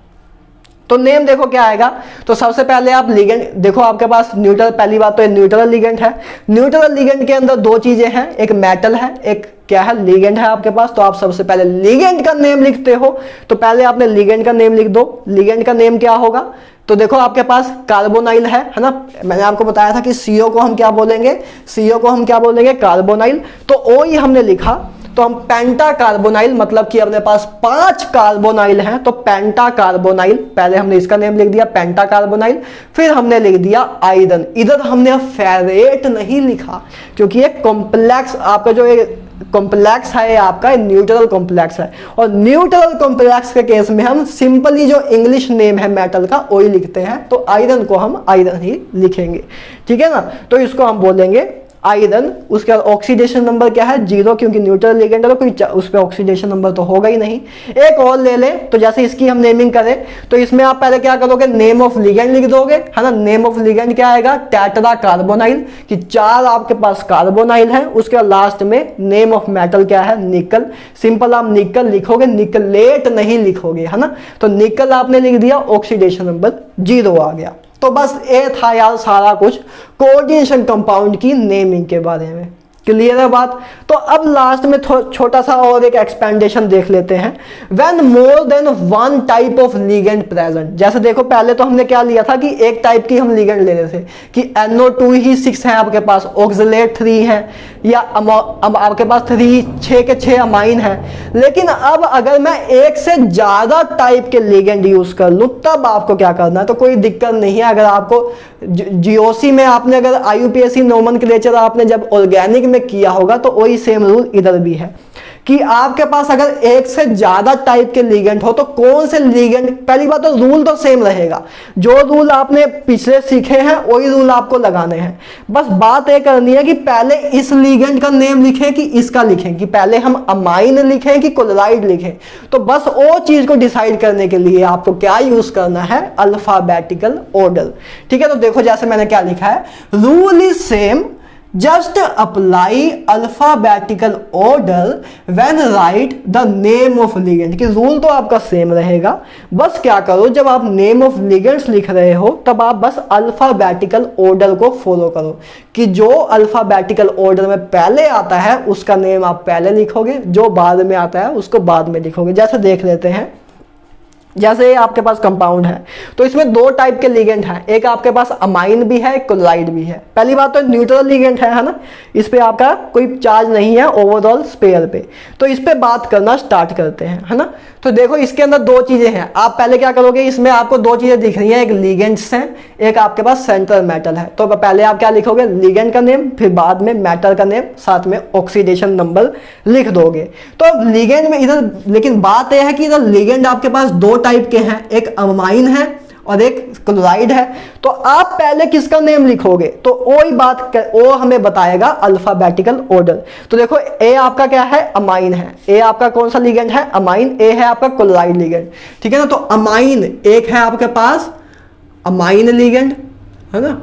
तो नेम देखो क्या आएगा, तो सबसे पहले आप लिगेंड देखो, आपके पास न्यूट्रल, पहली बात तो न्यूट्रल लिगेंड है। न्यूट्रल लिगेंड के अंदर दो चीजें हैं, एक मेटल है, एक क्या है, लिगेंड है आपके पास। तो आप सबसे पहले लिगेंड का नेम लिखते हो, तो पहले आपने लिगेंड का नेम लिख दो। लिगेंड का नेम क्या होगा, तो देखो आपके पास कार्बोनाइल है ना, मैंने आपको बताया था कि सीओ को हम क्या बोलेंगे, सीओ को हम क्या बोलेंगे, कार्बोनाइल। तो ओ ही हमने लिखा, तो हम पेंटा कार्बोनाइल, मतलब कि अपने पास 5 कार्बोनाइल हैं, तो पेंटा कार्बोनाइल, पहले हमने इसका नेम लिख दिया पेंटा कार्बोनाइल, फिर हमने लिख दिया आयरन। इधर हमने फेरेट नहीं लिखा क्योंकि ये कॉम्प्लेक्स, आपका जो ये कॉम्प्लेक्स है आपका न्यूट्रल कॉम्प्लेक्स है, और न्यूट्रल कॉम्प्लेक्स के केस में हम सिंपली जो इंग्लिश नेम है मेटल का वही लिखते हैं। तो आयरन को हम आयरन ही लिखेंगे, ठीक है ना। तो इसको हम बोलेंगे आयरन। उसके बाद ऑक्सीडेशन नंबर क्या है, 0, क्योंकि न्यूट्रल लिगेंड है तो कोई उस पर ऑक्सीडेशन नंबर तो होगा ही नहीं। एक और ले लें, तो जैसे इसकी हम नेमिंग करें तो इसमें आप पहले क्या करोगे, नेम ऑफ लिगेंड लिख दोगे, है ना। नेम ऑफ लिगेंड क्या आएगा, टेट्रा कार्बोनाइल, कि 4 आपके पास कार्बोनाइल है। उसके बाद लास्ट में नेम ऑफ मेटल क्या है, निकल। सिंपल आप निकल लिखोगे, निकलेट नहीं लिखोगे, है ना। तो निकल आपने लिख दिया, ऑक्सीडेशन नंबर 0 आ गया। तो बस ये था यार सारा कुछ कोऑर्डिनेशन कंपाउंड की नेमिंग के बारे में। क्लियर है बात। तो अब लास्ट में छोटा सा और एक एक्सपेंडेशन देख लेते हैं। When more than one type of ligand present, जैसे देखो पहले तो हमने क्या लिया था कि एक टाइप की हम लिगेंड ले रहे थे कि NO2 ही 6 है आपके पास, ऑक्सलेट 3 है, या अब आपके पास 6 के 6 अमाइन है। लेकिन अब अगर मैं एक से ज्यादा टाइप के लिगेंड यूज कर लूं तब आपको क्या करना है, तो कोई दिक्कत नहीं है। अगर आपको जीओसी में आपने अगर IUPAC नोमेनक्लेचर आपने जब ऑर्गेनिक में किया होगा तो वही सेम रूल इधर भी है कि आपके पास अगर एक से ज्यादा टाइप के लिगेंड हो तो कौन से लिगेंड, पहली बात तो रूल तो सेम रहेगा, जो रूल आपने पिछले सीखे हैं वही रूल आपको लगाने हैं। बस बात ये करनी है कि पहले इस लिगेंड का नेम लिखें कि इसका लिखें, कि पहले हम अमाइन लिखें कि क्लोराइड लिखें। तो बस वो चीज को डिसाइड करने के लिए आपको क्या यूज करना है, अल्फाबेटिकल ऑर्डर। ठीक है, तो देखो जैसे मैंने क्या लिखा है, rule is same, just apply alphabetical order when write the name of ligand। कि रूल तो आपका सेम रहेगा, बस क्या करो जब आप नेम ऑफ लिगेंड्स लिख रहे हो तब आप बस अल्फाबेटिकल ऑर्डर को फॉलो करो, कि जो अल्फाबेटिकल ऑर्डर में पहले आता है उसका नेम आप पहले लिखोगे, जो बाद में आता है उसको बाद में लिखोगे। जैसे देख लेते हैं, जैसे आपके पास कंपाउंड है तो इसमें 2 टाइप के लिगेंड हैं, एक आपके पास अमाइन भी है, क्लोराइड भी है। पहली बात तो न्यूट्रल लिगेंड है ना, इस पे आपका कोई चार्ज नहीं है ओवरऑल स्पेयर पे। तो इस पे बात करना स्टार्ट करते हैं, है ना। तो देखो इसके अंदर 2 चीजें हैं, आप पहले क्या करोगे, इसमें आपको 2 चीजें दिख रही हैं, एक लिगेंड्स हैं, एक आपके पास सेंट्रल मेटल है। तो पहले आप क्या लिखोगे, लिगेंड का नेम, फिर बाद में मेटल का नेम, साथ में ऑक्सीडेशन नंबर लिख दोगे। तो लिगेंड में इधर, लेकिन बात यह है कि इधर लिगेंड आपके पास 2 टाइप के हैं, एक अमाइन है और एक क्लोराइड है। तो आप पहले किसका नेम लिखोगे, तो वही बात वो हमें बताएगा अल्फाबेटिकल ऑर्डर। तो देखो ए आपका क्या है, अमाइन है, ए आपका कौन सा लिगेंड है, अमाइन, ए है आपका क्लोराइड लिगेंड। ठीक है ना, तो अमाइन एक है आपके पास अमाइन लिगेंड, है ना,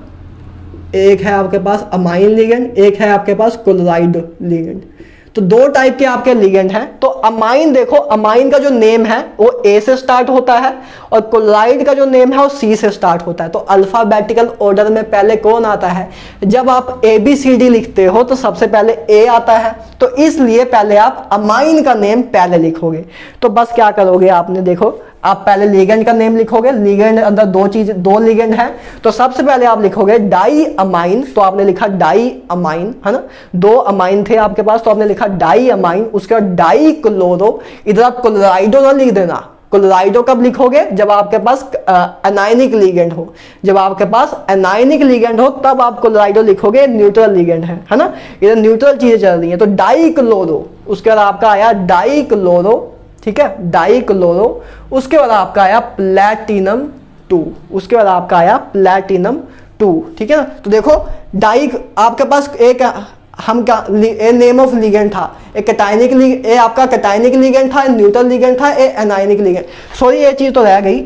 एक है आपके पास अमाइन लिगेंड, एक है आपके पास क्लोराइड लिगेंड। तो दो टाइप के आपके लिगेंड हैं। तो अमाइन देखो, अमाइन का जो नेम है वो ए से स्टार्ट होता है और क्लोराइड का जो नेम है वो सी से स्टार्ट होता है। तो अल्फाबेटिकल ऑर्डर में पहले कौन आता है? जब आप ABCD लिखते हो तो सबसे पहले ए आता है, तो इसलिए पहले आप अमाइन का नेम पहले लिखोगे। तो बस क्या करोगे आपने, देखो आप पहले लिगेंड का नेम लिखोगे। लिगेंड अंदर दो लिगेंड है, तो सबसे पहले आप लिखोगे डाई अमाइन, तो आपने लिखा डाई अमाइन, है ना। दो अमाइन थे आपके पास तो आपने लिखा डाई अमाइन। उसके बाद डाई क्लोरो, इधर आप क्लोराइडो ना लिख देना। क्लोराइडो कब लिखोगे? जब आपके पास एनायनिक लिगेंड हो। जब आपके पास एनायनिक लिगेंड हो तब आप क्लोराइडो लिखोगे, न्यूट्रल लिगेंड है ना। इधर न्यूट्रल चीजें चल रही है, तो डाई क्लोरो। उसके बाद आपका आया डाई क्लोरो, ठीक है, डाई क्लोरो। उसके बाद आपका आया प्लैटिनम 2। उसके बाद आपका आया प्लैटिनम 2, ठीक है ना। तो देखो डाई आपके पास एक हम क्या नेम ऑफ लिगेंड था, एक कैटायनिक लिगेंड, ए आपका कैटायनिक लिगेंड था, न्यूट्रल लिगेंड था, ए एनायनिक लिगेंड। सॉरी ये चीज तो रह गई,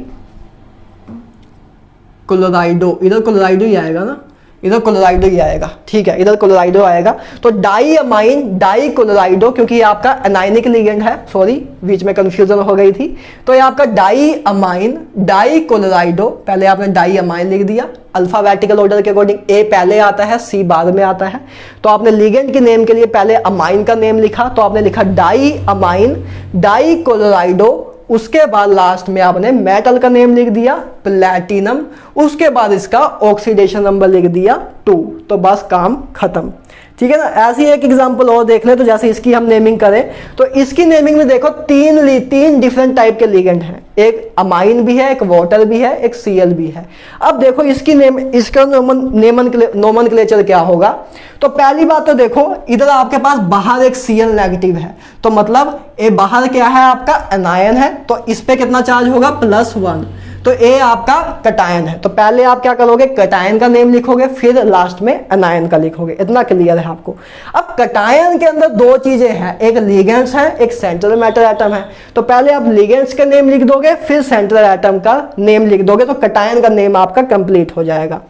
क्लोराइडो, इधर क्लोराइडो ही आएगा ना, इधर क्लोराइडो ही आएगा, ठीक है, इधर क्लोराइडो आएगा। तो डाई अमाइन डाई क्लोराइडो, क्योंकि ये आपका एनायनिक लिगेंड है, सॉरी बीच में कंफ्यूजन हो गई थी। तो ये आपका डाई अमाइन डाई क्लोराइडो, पहले आपने डाई अमाइन लिख दिया। अल्फाबेटिकल ऑर्डर के अकॉर्डिंग ए पहले आता है, सी बाद में आता है। तो आपने लिगेंड के नेम के लिए पहले अमाइन का नेम लिखा, तो आपने लिखा डाई अमाइन डाई क्लोराइडो। उसके बाद लास्ट में आपने मेटल का नेम लिख दिया प्लैटिनम। उसके बाद इसका ऑक्सीडेशन नंबर लिख दिया 2। तो बस काम खत्म, ठीक है ना। ऐसी एक एग्जांपल और देख ले, तो जैसे इसकी हम नेमिंग करें तो इसकी नेमिंग में देखो तीन डिफरेंट टाइप के लिगेंड हैं। एक अमाइन भी है, एक वाटर भी है, एक Cl भी है। अब देखो इसकी इसका नोमेनक्लेचर क्या होगा। तो पहली बात तो देखो इधर आपके पास बाहर एक Cl नेगेटिव है, तो मतलब ये बाहर क्या है आपका एनायन है, तो इस पे कितना चार्ज होगा +1। तो ए आपका कटायन है, तो पहले आप क्या करोगे, कटायन का नेम लिखोगे, फिर लास्ट में एनायन का लिखोगे। इतना क्लियर है आपको। अब कटायन के अंदर दो चीजें हैं, एक लिगेंड्स है, एक सेंट्रल मैटर एटम है। तो पहले आप लिगेंड्स का नेम लिख दोगे, फिर सेंट्रल एटम का नेम लिख दोगे, तो कटायन का नेम आपका कंप्लीट हो जाएगा।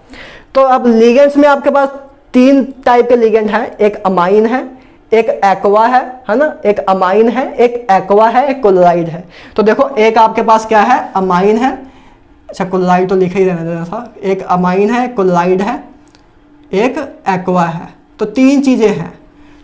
तो अब लिगेंड्स में आपके पास 3 टाइप के लिगेंड है, एक अमाइन है, एक एक्वा है ना, एक अमाइन है, एक एक्वा है, एक क्लोराइड है। तो देखो एक आपके पास क्या है, अमाइन है, अच्छा क्लोराइड तो लिखा ही रहने देना था, एक अमाइन है, क्लोराइड है, एक एक्वा है। तो 3 चीजें हैं।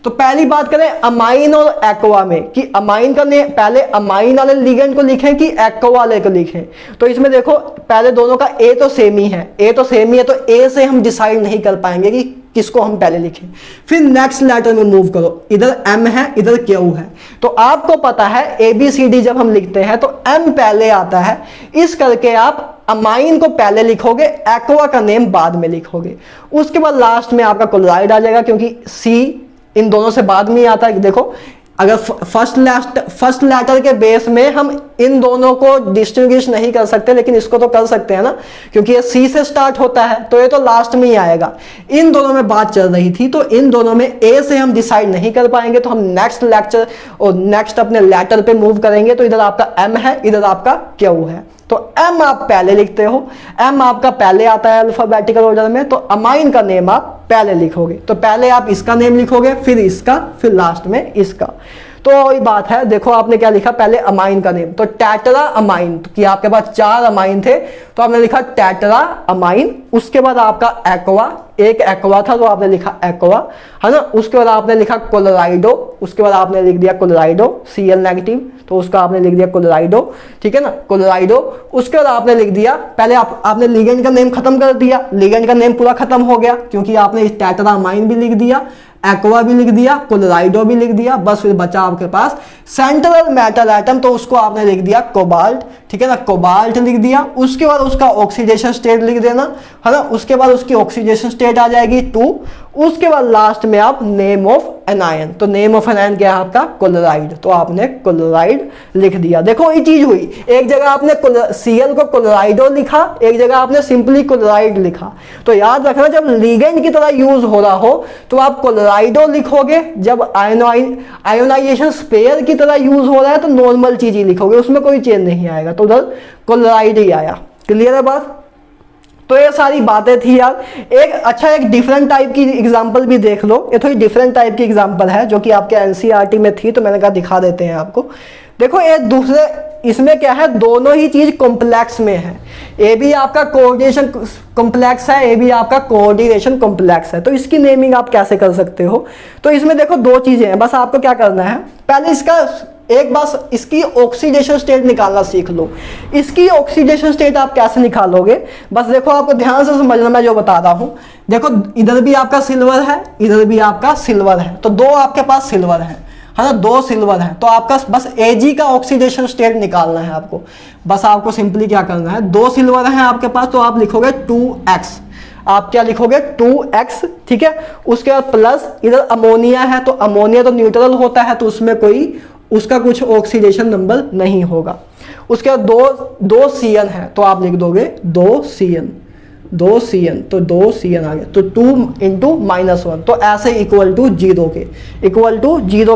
तो पहली बात करें अमाइन और एक्वा में कि अमाइन का नेम पहले अमाइन वाले लिगेंड को लिखें कि एक्वा वाले को लिखें। तो इसमें देखो पहले दोनों का ए तो सेम ही है, ए तो सेम ही है, तो ए से हम डिसाइड नहीं कर पाएंगे कि किसको हम पहले लिखें। फिर नेक्स्ट लेटर में मूव करो, इधर एम है, इधर क्यू है। तो आपको पता है ABCD जब हम लिखते हैं तो एम पहले आता है, इस करके आप अमाइन को पहले लिखोगे, एक्वा का नेम बाद में लिखोगे। उसके बाद लास्ट में आपका क्लोराइड आ जाएगा, क्योंकि सी इन दोनों से बाद में ही आता है। देखो अगर फर्स्ट लेटर के बेस में हम इन दोनों को डिस्टिंग्विश नहीं कर सकते, लेकिन इसको तो कर सकते हैं ना, क्योंकि ये सी से स्टार्ट होता है, तो ये तो लास्ट में ही आएगा। इन दोनों में बात चल रही थी, तो इन दोनों में ए से हम डिसाइड नहीं कर पाएंगे, तो हम नेक्स्ट लेक्चर और नेक्स्ट अपने लेटर पे मूव करेंगे। तो इधर आपका एम है, इधर आपका क्यू है। तो एम आप पहले लिखते हो, एम आपका पहले आता है अल्फाबेटिकल ऑर्डर में, तो अमाइन का नेम आप पहले लिखोगे। तो पहले आप इसका नेम लिखोगे, फिर इसका, फिर लास्ट में इसका। तो वही बात है, देखो आपने क्या लिखा, पहले अमाइन का नेम, तो टेट्रा अमाइन, कि आपके पास 4 अमाइन थे, तो आपने लिखा टेट्रा अमाइन। उसके बाद आपका एक्वा, एक एक्वा था तो आपने लिखा एक्वा, है ना। उसके बाद आपने लिखा क्लोराइडो, उसके बाद आपने लिख दिया क्लोराइडो, Cl नेगेटिव, तो उसका आपने लिख दिया क्लोराइडो, ठीक है ना, क्लोराइडो। उसके बाद आपने लिख दिया, पहले आपने लिगेंड का नेम खत्म कर दिया, लिगेंड का नेम पूरा खत्म हो गया, क्योंकि आपने टेट्रा अमाइन भी लिख दिया, एक्वा भी लिख दिया, क्लोराइडो भी लिख दिया। बस फिर बचा आपके पास सेंट्रल मेटल एटम, तो उसको आपने लिख दिया कोबाल्ट, ठीक है ना, कोबाल्ट लिख दिया। उसके बाद उसका ऑक्सीडेशन स्टेट लिख देना, है ना। उसके बाद उसकी ऑक्सीडेशन स्टेट आ जाएगी 2। उसके बाद लास्ट में आप नेम ऑफ एनायन, तो नेम ऑफ एनायन क्या है आपका, क्लोराइड, तो आपने क्लोराइड लिख दिया। देखो ये चीज हुई, एक जगह आपने Cl को क्लोराइडो लिखा, एक जगह आपने सिंपली क्लोराइड लिखा। तो याद रखना जब लिगेंड की तरह यूज हो रहा हो तो आप क्लोराइडो लिखोगे, जब आयोनाइजेशन स्पेयर की तरह यूज हो रहा है तो नॉर्मल चीज ही लिखोगे, उसमें कोई चेंज नहीं आएगा। तो उधर क्लोराइड ही आया। क्लियर है बात। तो ये सारी बातें थी यार। एक डिफरेंट टाइप की एग्जांपल भी देख लो, ये थोड़ी डिफरेंट टाइप की एग्जांपल है जो कि आपके एनसीईआरटी में थी, तो मैंने कहा दिखा देते हैं आपको। देखो ये दूसरे, इसमें क्या है, दोनों ही चीज कॉम्प्लेक्स में है। ए भी आपका कोऑर्डिनेशन कॉम्प्लेक्स है, ए भी आपका कोऑर्डिनेशन कॉम्प्लेक्स है। तो इसकी नेमिंग आप कैसे कर सकते हो? तो इसमें देखो दो चीजें हैं, बस आपको क्या करना है, पहले इसका एक बार इसकी ऑक्सीडेशन स्टेट निकालना सीख लो। इसकी ऑक्सीडेशन स्टेट आप कैसे निकालोगे, बस देखो आपको ध्यान से समझना मैं जो बता रहा हूं। देखो इधर भी आपका सिल्वर है, इधर भी आपका सिल्वर है, तो दो आपके पास सिल्वर है ना, दो सिल्वर है, तो आपका बस Ag का ऑक्सीडेशन स्टेट निकालना है आपको। बस आपको सिंपली क्या करना है, दो सिल्वर है आपके पास, तो आप लिखोगे 2x, आप क्या लिखोगे 2x, ठीक है। उसके बाद प्लस इधर अमोनिया है, तो अमोनिया तो न्यूट्रल होता है, तो उसमें कोई उसका कुछ ऑक्सीडेशन नंबर नहीं होगा। उसके बाद दो Cn है, तो आप लिख दोगे 2Cn, तो 2Cn आ गया, तो 2 इंटू -1, तो ऐसे इक्वल टू 0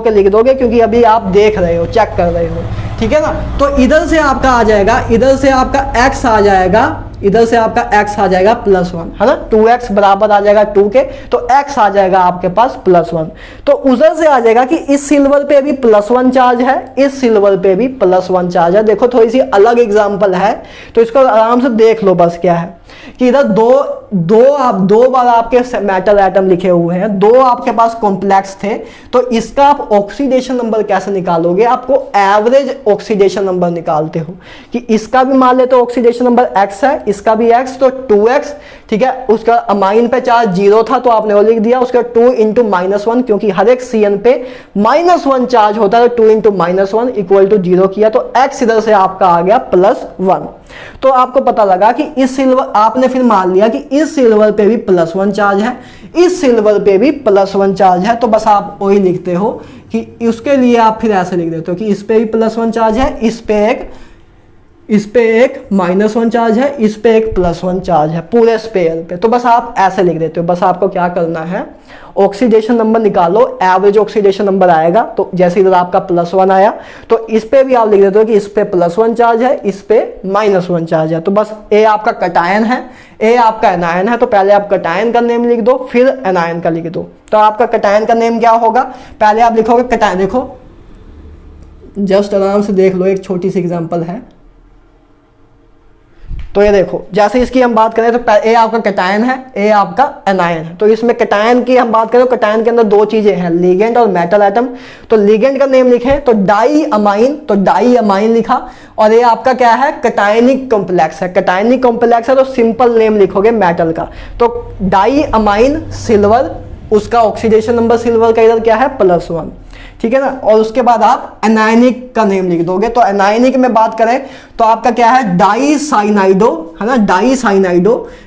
के लिख दोगे, क्योंकि अभी आप देख रहे हो, चेक कर रहे हो, ठीक है ना। तो इधर से आपका आ जाएगा, इधर से आपका x आ जाएगा, इधर से आपका x आ जाएगा +1, है ना। 2x बराबर आ जाएगा 2 के, तो x आ जाएगा आपके पास +1। तो उधर से आ जाएगा कि इस सिल्वर पे भी +1 चार्ज है, इस सिल्वर पे भी +1 चार्ज है। देखो थोड़ी सी अलग एग्जांपल है, तो इसको आराम से देख लो। बस क्या है कि इधर दो बार आपके मेटल एटम लिखे हुए हैं, दो आपके पास कॉम्प्लेक्स थे, तो इसका आप ऑक्सीडेशन नंबर कैसे निकालोगे, आपको एवरेज ऑक्सीडेशन नंबर निकालते हो कि इसका भी मान लेते हो ऑक्सीडेशन नंबर x है, इसका भी x, तो 2x, ठीक है। उसका अमाइन पे चार्ज 0 था, तो आपने वो लिख दिया, उसका 2 इंटू -1, क्योंकि हर एक Cn पे -1 चार्ज होता है, तो 2 इंटू -1 इक्वल टू 0 किया, तो x इधर से आपका आ गया +1। तो आपको पता लगा कि इस सिल्वर, आपने फिर मान लिया कि इस सिल्वर पे भी +1 चार्ज है, इस सिल्वर पे भी +1 चार्ज है, तो बस आप वही लिखते हो कि उसके लिए आप फिर ऐसे लिख देते हो कि इस पे भी +1 चार्ज है, इस पे एक -1 चार्ज है, इस पे एक +1 चार्ज है पूरे स्पेयर पे। तो बस आप ऐसे लिख देते हो। बस आपको क्या करना है, ऑक्सीडेशन नंबर निकालो, एवरेज ऑक्सीडेशन नंबर आएगा, तो जैसे इधर आपका +1 आया, तो इस पे भी आप लिख देते हो कि इस पे +1 चार्ज है, इस पे -1 चार्ज है। तो बस ए आपका कटायन है, ए आपका एनायन है, तो पहले आप कटायन का नेम लिख दो, फिर एनायन का लिख दो। तो आपका कटायन का नेम क्या होगा, पहले आप लिखोगे कटायन, देखो जस्ट आराम से देख लो, एक छोटी सी एग्जांपल है। तो ये देखो, जैसे इसकी हम बात करें तो ए आपका कटायन है, ए आपका एनायन है। तो इसमें कटायन की हम बात करें तो कटायन के अंदर दो चीजें हैं, लिगेंड और मेटल एटम। तो लिगेंड का नेम लिखे तो डाई अमाइन लिखा, और ये आपका क्या है, कटायनिक कॉम्प्लेक्स है। कटायनिक कॉम्प्लेक्स है तो सिंपल नेम लिखोगे मेटल का, तो डाई अमाइन सिल्वर, उसका ऑक्सीडेशन नंबर सिल्वर का इधर क्या है +1, ठीक है ना। और उसके बाद आप एनायनिक का नेम लिख दोगे। तो एनायनिक में बात करें तो आपका क्या है, डाईसाइनाइडो, है ना,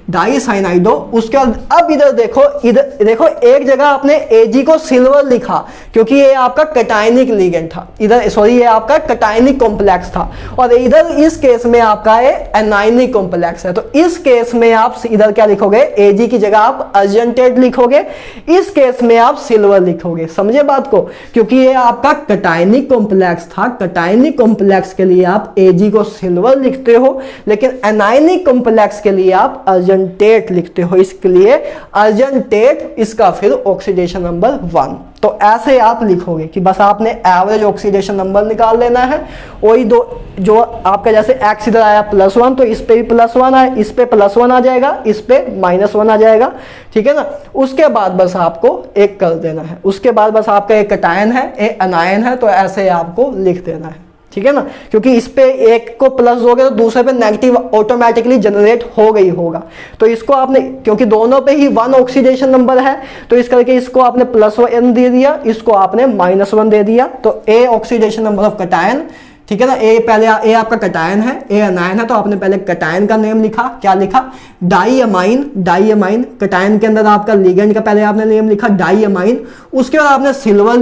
डाईसाइनाइडो। उसके बाद अब इधर देखो एक जगह आपने Ag को सिल्वर लिखा, क्योंकि ये आपका कटायनिक लिगेंड था, इधर सॉरी ये आपका कटायनिक कॉम्प्लेक्स था, और इधर इस केस में आपका ये एनायनिक कॉम्प्लेक्स है। तो इस केस में आप इधर क्या लिखोगे, Ag की जगह आप अर्जेंटेट लिखोगे, इस केस में आप सिल्वर लिखोगे। समझे बात को, क्योंकि ये आपका कटायनिक कॉम्प्लेक्स था, कटायनिक कॉम्प्लेक्स के लिए आप Ag को सिल्वर लिखते हो, लेकिन एनायनिक कॉम्प्लेक्स के लिए आप अर्जेंटेट लिखते हो, इसके लिए अर्जेंटेट, इसका फिर ऑक्सीडेशन नंबर 1। तो ऐसे आप लिखोगे कि बस आपने एवरेज ऑक्सीडेशन नंबर निकाल लेना है। वही दो जो आपका जैसे x इधर आया +1, तो इस पे भी +1 आया, इस पे +1 आ जाएगा, इस पे -1 आ जाएगा, ठीक है ना। उसके बाद बस आपको एक कर देना है, उसके बाद बस आपका एक कटायन है, एक एनायन है, तो ऐसे आपको लिख देना है, ठीक है ना। क्योंकि इस पे एक को प्लस दोगे तो दूसरे पे नेगेटिव ऑटोमेटिकली जनरेट हो गई होगा। तो इसको आपने, क्योंकि दोनों पे ही 1 ऑक्सीडेशन नंबर है, तो इस करके इसको आपने +1 दे दिया, इसको आपने -1 दे दिया। तो ए ऑक्सीडेशन नंबर ऑफ कटायन, ठीक है ना। ए पहले ए आपका कटायन है, ए एनायन है, तो आपने पहले कटायन का नेम लिखा, क्या लिखा, डाईअमाइन। कटायन के अंदर आपका लिगेंड का पहले आपने नेम लिखा डाईअमाइन। उसके बाद आपने सिल्वर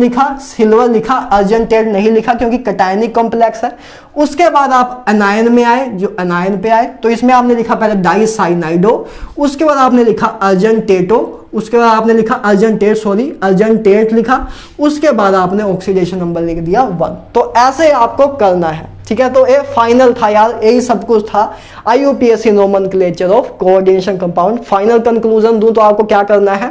लिखा, अर्जेंटेट नहीं लिखा क्योंकि कटायनिक कॉम्प्लेक्स है। उसके बाद आप एनायन में आए, जो एनायन पे आए, तो इसमें आपने लिखा पहले डाईसाइनाइडो, उसके बाद आपने लिखा अर्जेंटेटो, उसके बाद आपने लिखा अर्जेंटेट लिखा, उसके बाद आपने ऑक्सीडेशन नंबर लिख दिया 1। तो ऐसे आपको करना है। ठीक है, तो ये फाइनल था यार, यही सब कुछ था IUPAC nomenclature of coordination compound. Final conclusion दूं तो आपको क्या करना है,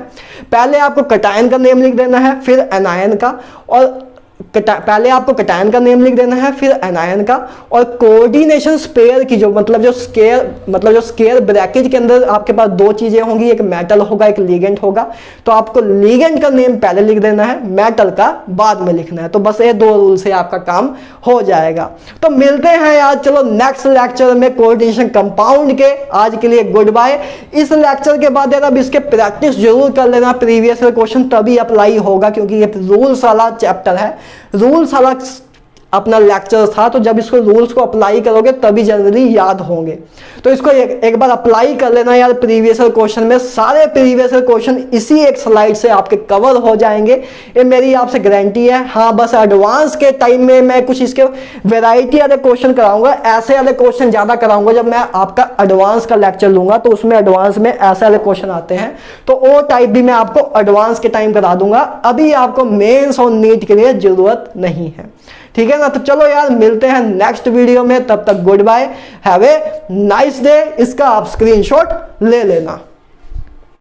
पहले आपको कटायन का नेम लिख देना है, फिर एनायन का, और पहले आपको कटायन का नेम लिख देना है, फिर एनायन का, और कोऑर्डिनेशन स्पेयर की जो मतलब जो स्केयर ब्रैकेट के अंदर आपके पास दो चीजें होंगी, एक मेटल होगा, एक लिगेंड होगा। तो आपको लिगेंड का नेम पहले लिख देना है, मेटल का बाद में लिखना है। तो बस ये दो रूल से आपका काम हो जाएगा। तो मिलते हैं यार, चलो नेक्स्ट लेक्चर में कोऑर्डिनेशन कंपाउंड के। आज के लिए गुड बाय। इस लेक्चर के बाद यार अब इसके प्रैक्टिस जरूर कर लेना, प्रीवियस क्वेश्चन तभी अप्लाई होगा, क्योंकि ये रूल्स वाला चैप्टर है, रूल्स वाला अपना लेक्चर था। तो जब इसको रूल्स को अप्लाई करोगे तभी जनरली याद होंगे। तो इसको एक बार अप्लाई कर लेना यार। प्रीवियस क्वेश्चन में सारे प्रीवियस क्वेश्चन इसी एक स्लाइड से आपके कवर हो जाएंगे, ये मेरी आपसे गारंटी है। हाँ, बस एडवांस के टाइम में मैं कुछ इसके वैरायटी वाले क्वेश्चन कराऊंगा, ऐसे वाले क्वेश्चन ज्यादा कराऊंगा। जब मैं आपका एडवांस का लेक्चर लूंगा तो उसमें एडवांस में ऐसे वाले क्वेश्चन आते हैं, तो वो टाइप भी मैं आपको एडवांस के टाइम करा दूंगा। अभी आपको मेंस और नीट के लिए जरूरत नहीं है, ठीक है ना। तो चलो यार, मिलते हैं नेक्स्ट वीडियो में, तब तक good bye, have a nice day. इसका आप स्क्रीनशॉट ले लेना।